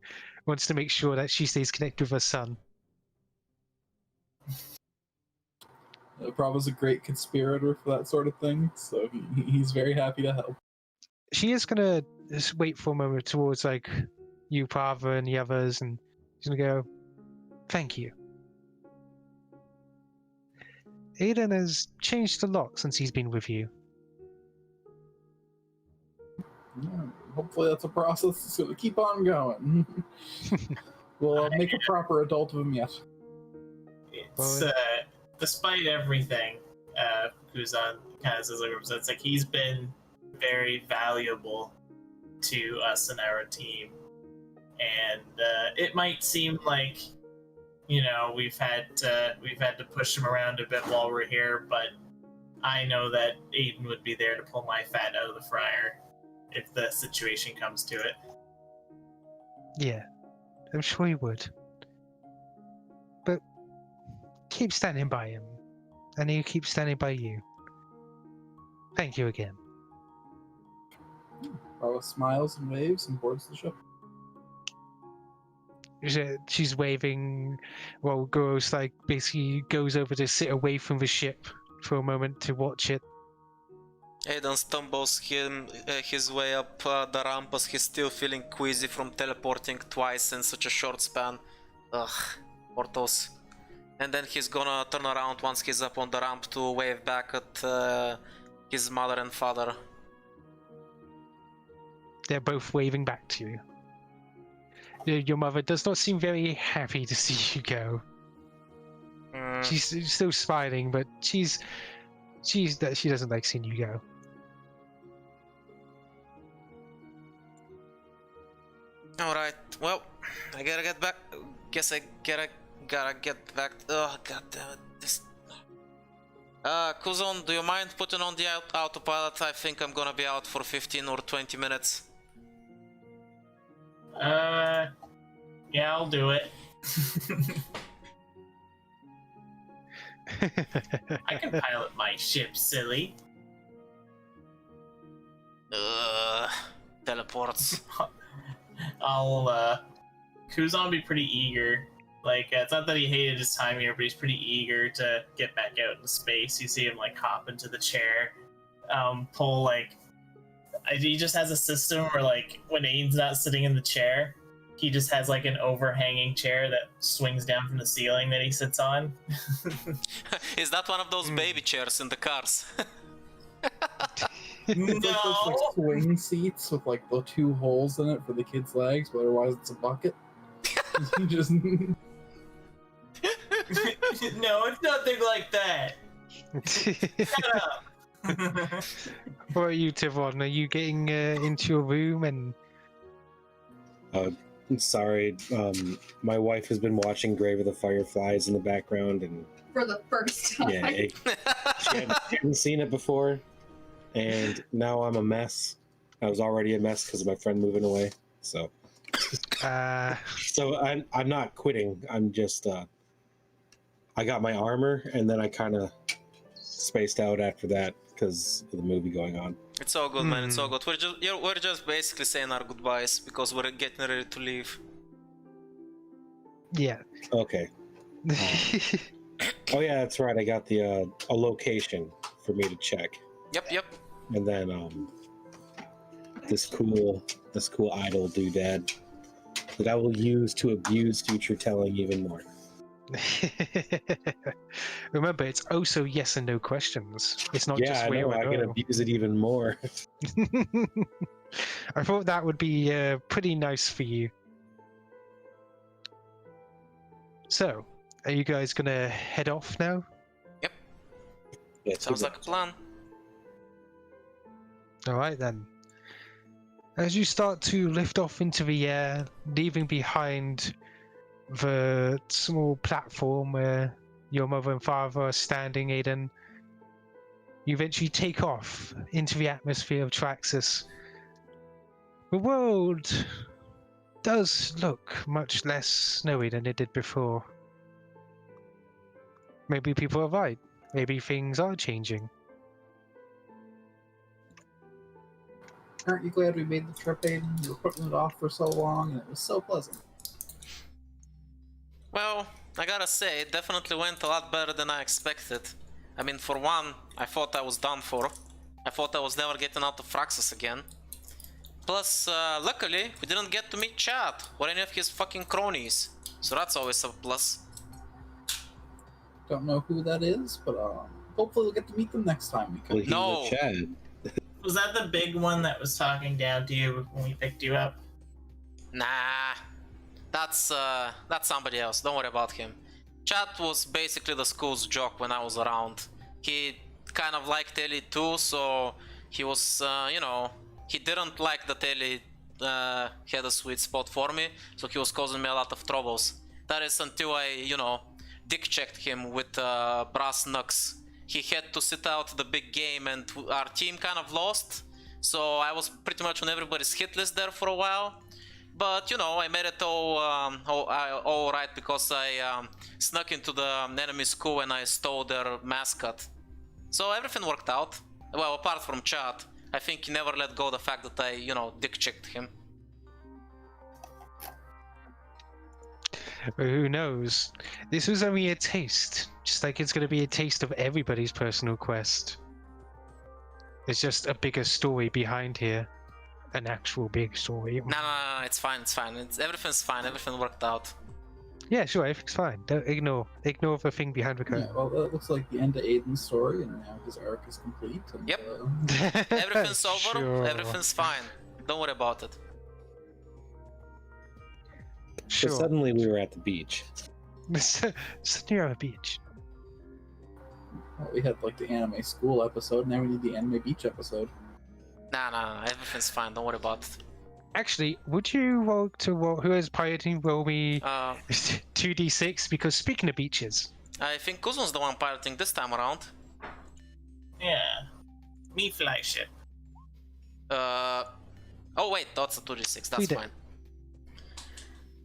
wants to make sure that she stays connected with her son. Prava's a great conspirator for that sort of thing, so he's very happy to help. She is gonna just wait for a moment towards like you, Prava, and the others, and she's gonna go, "Thank you." Aiden has changed a lot since he's been with you. Yeah, hopefully that's a process that's going to keep on going. We'll make a proper adult of him yet. It's, despite everything, Kuzon kind of says, it's like he's been very valuable to us and our team. And it might seem like, we've had to push him around a bit while we're here, but I know that Aiden would be there to pull my fat out of the fryer if the situation comes to it. Yeah, I'm sure he would. But keep standing by him, and he'll keep standing by you. Thank you again. Prava smiles and waves and boards the ship. She's waving while Goro's like basically goes over to sit away from the ship for a moment to watch it. Aiden stumbles his way up the ramp as he's still feeling queasy from teleporting twice in such a short span. Ugh, Portos. And then he's gonna turn around once he's up on the ramp to wave back at his mother and father. They're both waving back to you. Your mother does not seem very happy to see you go. She's still smiling, but she doesn't like seeing you go. Alright, well, I gotta get back. Guess I gotta get back. Oh, god damn it. This. Kuzon, do you mind putting on the autopilot? I think I'm gonna be out for 15 or 20 minutes. Yeah, I'll do it. I can pilot my ship, silly. Teleports. Kuzon be pretty eager. Like, it's not that he hated his time here, but he's pretty eager to get back out into space. You see him, like, hop into the chair, pull, like... He just has a system where, like, when Aiden's not sitting in the chair, he just has, like, an overhanging chair that swings down from the ceiling that he sits on. Is that one of those baby chairs in the cars? It's like those like, swing seats with like the two holes in it for the kids' legs, but otherwise it's a bucket. You just No, it's nothing like that. Shut up. What are you, Thiveron? Are you getting into your room and? I'm sorry. My wife has been watching Grave of the Fireflies in the background, and For the first time. yeah, she hadn't seen it before, and now I'm a mess. I was already a mess because of my friend moving away. So I'm not quitting. I'm just I got my armor, and then I kind of spaced out after that because of the movie going on. It's all good, man. It's all good. We're just basically saying our goodbyes because we're getting ready to leave. yeah. Okay. Oh yeah, that's right. I got the a location for me to check, Yep. and then this cool idol doodad that I will use to abuse future telling even more. Remember, it's also yes and no questions. It's not Yeah, just I where know. or I can no. abuse it even more. I thought that would be pretty nice for you. So, are you guys gonna head off now? Yeah, Sounds like a plan. Alright then. As you start to lift off into the air, leaving behind the small platform where your mother and father are standing, Aiden, you eventually take off into the atmosphere of Traxxas. The world does look much less snowy than it did before. Maybe people are right. Maybe things are changing. Aren't you glad we made the trip, Aiden? You were putting it off for so long, and it was so pleasant. Well, I gotta say, it definitely went a lot better than I expected. I mean, for one, I thought I was done for. I thought I was never getting out of Traxxas again. Plus, luckily, we didn't get to meet Chad or any of his fucking cronies. So that's always a plus. Don't know who that is, but hopefully we'll get to meet them next time we come. Well, he's No. a Chad. Was that the big one that was talking down to you when we picked you up? Nah, that's somebody else. Don't worry about him. Chad was basically the school's jock when I was around. He kind of liked Ellie too, so he was, you know, he didn't like that Ellie had a sweet spot for me, so he was causing me a lot of troubles. That is until I, you know, dick-checked him with brass knucks. He had to sit out the big game and our team kind of lost, so I was pretty much on everybody's hit list there for a while. But, you know, I made it all right because I snuck into the enemy school and I stole their mascot. So everything worked out. Well, apart from Chad. I think he never let go of the fact that I, you know, dick-checked him. But who knows? This was only a taste, just like it's going to be a taste of everybody's personal quest. There's just a bigger story behind here. An actual big story. No, it's fine, everything's fine, everything worked out. Yeah, sure, everything's fine. Don't ignore the thing behind the curtain. Yeah, well, that looks like the end of Aiden's story, and now his arc is complete. And, Yep. Everything's over, Sure. everything's fine. Don't worry about it. So Sure. suddenly we were at the beach. Sitting near a beach. Well, we had like the anime school episode, now we need the anime beach episode. Nah, everything's fine, don't worry about it. Actually, would you roll who is piloting? Roll me 2D. 2d6, because speaking of beaches. I think Kuzon's the one piloting this time around. Yeah. Me flagship. Oh wait, that's a 2d6, that's We did. fine.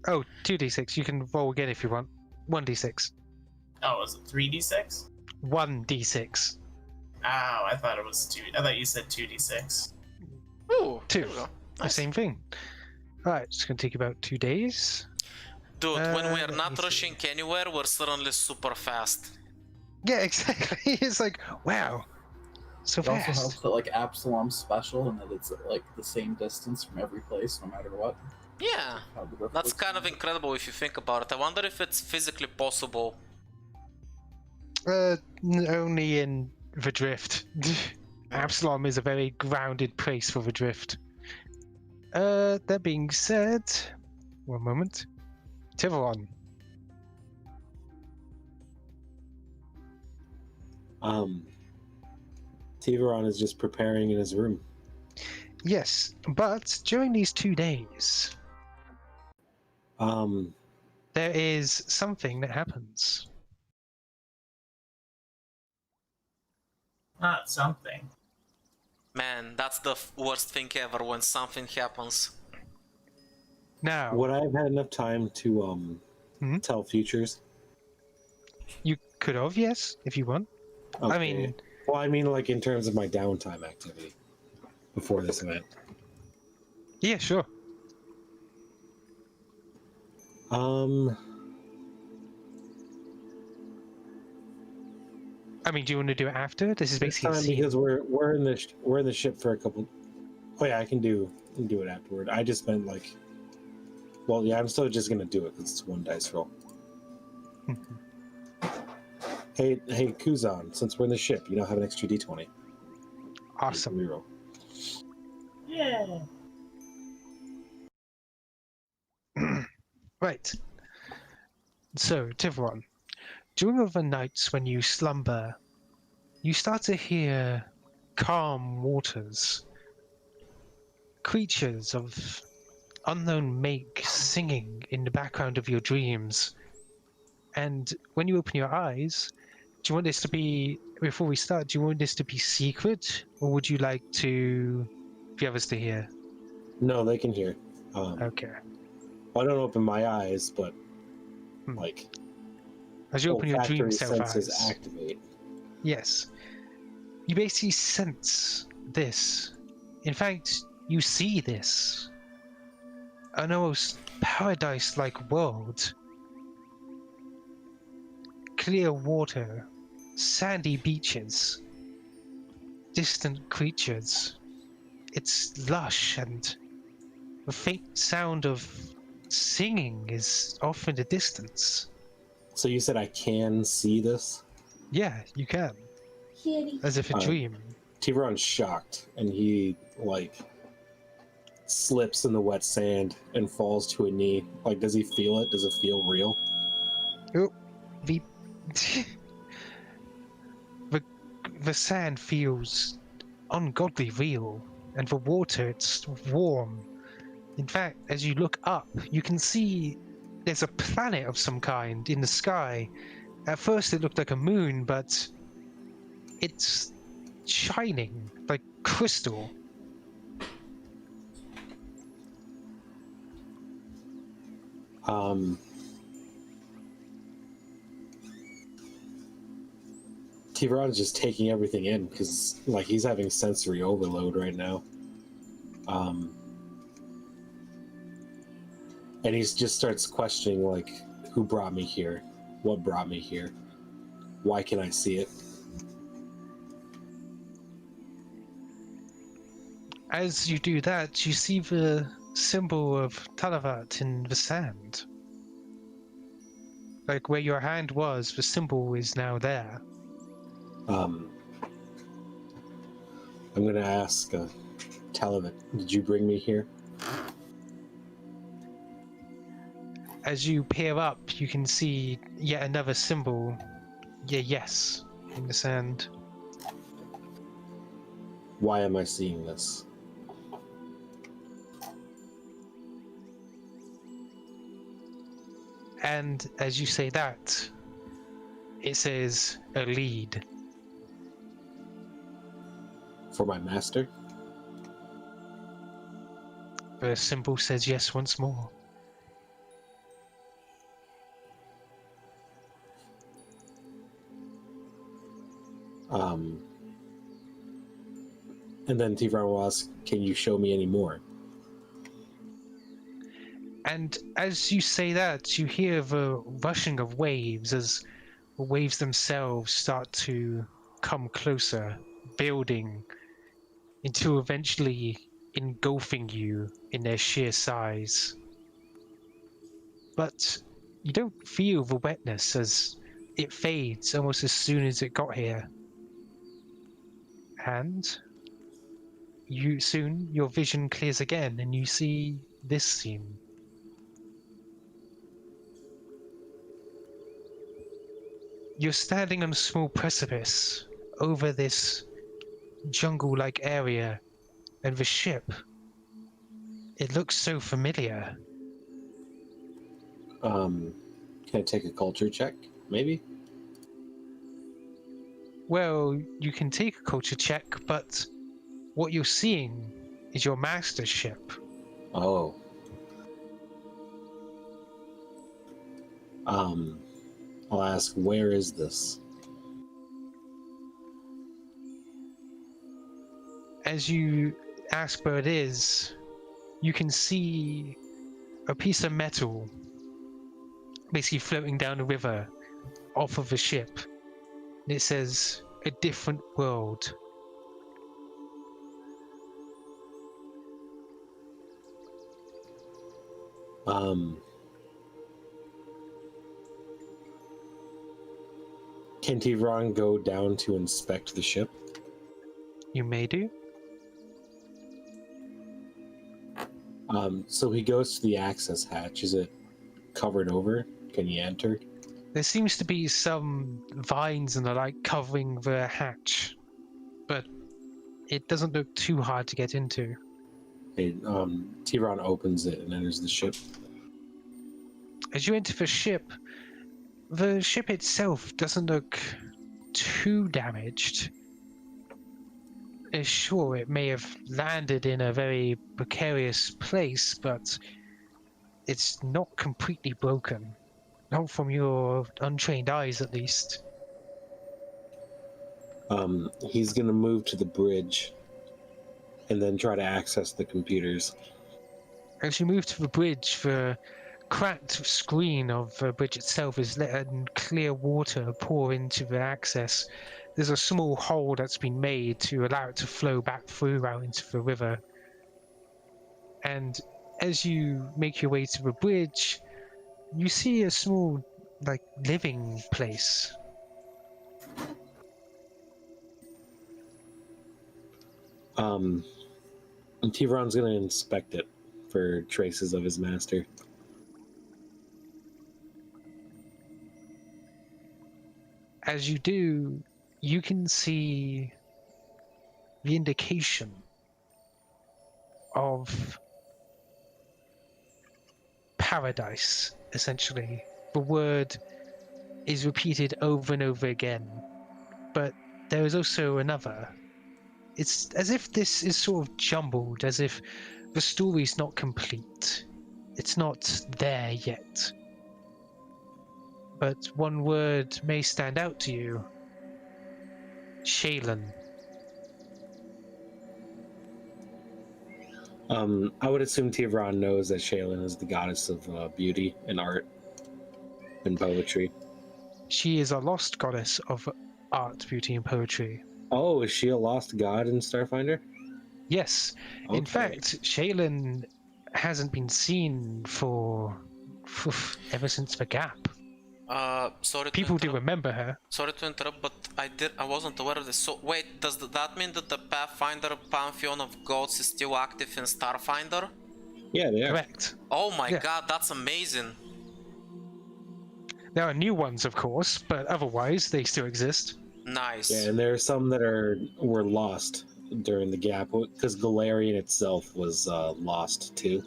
Oh, 2d6. You can roll again if you want. 1d6. Oh, was it 3d6? 1d6. Oh, I thought it was 2. I thought you said 2d6. Ooh, 2. there we go. The Nice. same thing. Alright, it's going to take about 2 days. Dude, when we're let me not see. rushing anywhere, we're suddenly super fast. Yeah, exactly. It's like, wow. So It also fast. helps that like Absalom's special, and that it's like the same distance from every place, no matter what. Yeah, How the rift that's looks. kind of incredible if you think about it. I wonder if it's physically possible. Only in the drift. Absalom is a very grounded place for the drift. That being said, one moment. Thiveron. Thiveron is just preparing in his room. Yes, but during these 2 days, there is something that happens. Not something. Man, that's the worst thing ever when something happens. Now, would I have had enough time to tell futures? you could have, yes, if you want. Okay. I mean, well, I mean, like in terms of my downtime activity before this event. yeah, sure. I mean, do you want to do it after? This is This basically a time scene. because we're in the ship for a couple. Oh yeah, I can do it afterward. I just meant like. Well, yeah, I'm still just gonna do it because it's one dice roll. Hey, Kuzon, since we're in the ship, you now have an extra d20. Awesome. Reroll. Yeah. Right. So, Thiveron, during the nights when you slumber, you start to hear calm waters, creatures of unknown make singing in the background of your dreams. And when you open your eyes, do you want this to be, before we start, do you want this to be secret, or would you like to, the others to hear? No, they can hear. Okay. I don't open my eyes, but like As you open your dream olfactory self senses eyes, activate. yes, you basically sense this. In fact, you see this. An almost paradise-like world. Clear water, sandy beaches, distant creatures. It's lush, and the faint sound of singing is off in the distance. So you said I can see this? Yeah, you can. As if a dream. Thiveron's shocked, and he like slips in the wet sand and falls to a knee. Like, does he feel it? Does it feel real? Oh, the sand feels ungodly real, and the water, it's warm. In fact, as you look up, you can see there's a planet of some kind in the sky. At first it looked like a moon, but it's shining like crystal. Thiveron's just taking everything in because, like, he's having sensory overload right now. And he just starts questioning, like, who brought me here? What brought me here? Why can I see it? As you do that, you see the symbol of Talavat in the sand. Like where your hand was, the symbol is now there. I'm gonna ask Talavat, did you bring me here? As you peer up, you can see yet another symbol. Yeah, yes, in the sand. Why am I seeing this? And as you say that, it says a lead. For my master? The symbol says yes once more. And then Thiveron will ask, can you show me any more? And as you say that, you hear the rushing of waves as the waves themselves start to come closer, building, until eventually engulfing you in their sheer size. But you don't feel the wetness as it fades almost as soon as it got here. And soon your vision clears again and you see this scene. You're standing on a small precipice over this jungle-like area, and the ship, it looks so familiar. Can I take a culture check, maybe? Well, you can take a culture check, but what you're seeing is your master's ship. Oh. I'll ask, where is this? As you ask where it is, you can see a piece of metal basically floating down the river off of the ship. And it says, "A different world." Can Thiveron go down to inspect the ship? You may do. So he goes to the access hatch. Is it covered over? Can he enter? There seems to be some vines and the like covering the hatch, but it doesn't look too hard to get into. Thiveron opens it and enters the ship. As you enter the ship itself doesn't look too damaged. Sure, it may have landed in a very precarious place, but it's not completely broken. Not from your untrained eyes, at least. He's gonna move to the bridge and then try to access the computers. As you move to the bridge, the cracked screen of the bridge itself is letting clear water pour into the access. There's a small hole that's been made to allow it to flow back through out into the river. And as you make your way to the bridge, you see a small, living place. And Thiveron's gonna inspect it for traces of his master. As you do, you can see the indication of paradise, essentially. The word is repeated over and over again, but there is also another. It's as if this is sort of jumbled, as if the story's not complete. It's not there yet. But one word may stand out to you. Shaylin. I would assume Thiveron knows that Shaylin is the goddess of beauty and art and poetry. She is a lost goddess of art, beauty, and poetry. Oh, is she a lost god in Starfinder? Yes. Okay. In fact, Shaylin hasn't been seen for ever since the gap. Sorry. People do remember her. Sorry to interrupt, but I wasn't aware of this. So wait, does that mean that the Pathfinder Pantheon of Gods is still active in Starfinder? Yeah, they are. Correct. Oh my Yeah. god, that's amazing. There are new ones, of course, but otherwise they still exist. Nice. Yeah, and there are some that were lost during the gap because Galarian itself was lost too.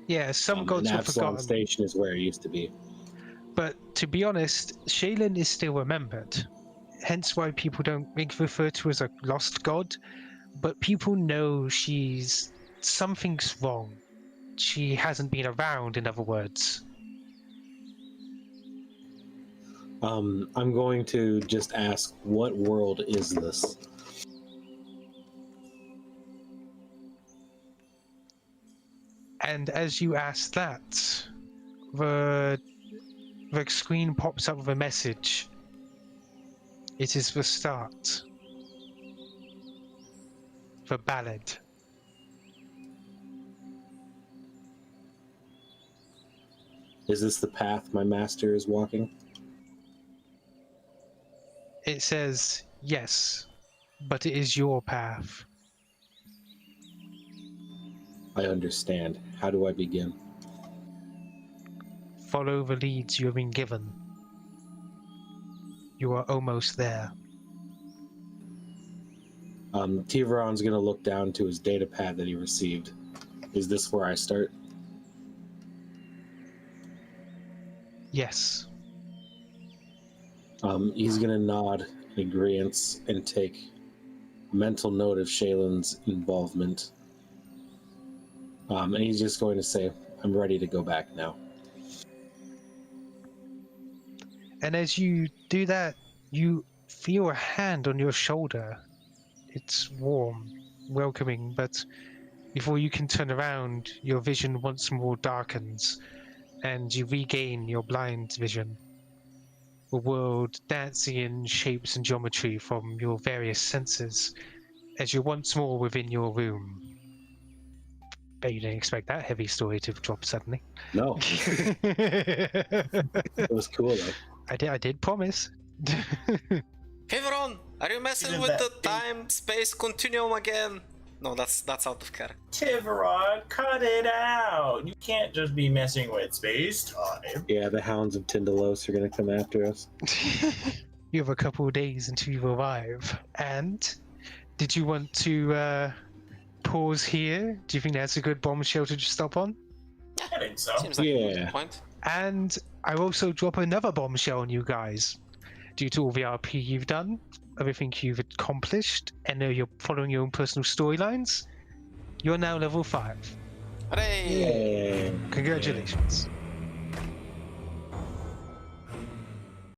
Yeah, some gods and were Absalom forgotten. Station is where it used to be. But to be honest, Shaylin is still remembered. Hence why people don't refer to her as a lost god. But people know something's wrong. She hasn't been around, in other words. I'm going to just ask, what world is this? And as you ask that, the screen pops up with a message. It is the start. The ballad. Is this the path my master is walking? It says, yes, but it is your path. I understand. How do I begin? Follow the leads you have been given. You are almost there. Thiveron's going to look down to his data pad that he received. Is this where I start? Yes. He's going to nod in agreement and take mental note of Shaylin's involvement. And he's just going to say, I'm ready to go back now. And as you do that, you feel a hand on your shoulder. It's warm, welcoming, but before you can turn around, your vision once more darkens, and you regain your blind vision. The world dancing in shapes and geometry from your various senses, as you're once more within your room. Bet you didn't expect that heavy story to drop suddenly. No, it was cool though. I did promise. Thiveron, are you messing Isn't with that the big? time-space continuum again? No, that's out of character. Thiveron, cut it out! You can't just be messing with space time. Yeah, the Hounds of Tindalos are going to come after us. You have a couple of days until you arrive. And did you want to pause here? Do you think that's a good bombshell to just stop on? I think so. Seems like a Yeah. good point. And I also drop another bombshell on you guys. Due to all the RP you've done, everything you've accomplished, and you're following your own personal storylines, you're now level 5. Hooray! Yeah. Congratulations.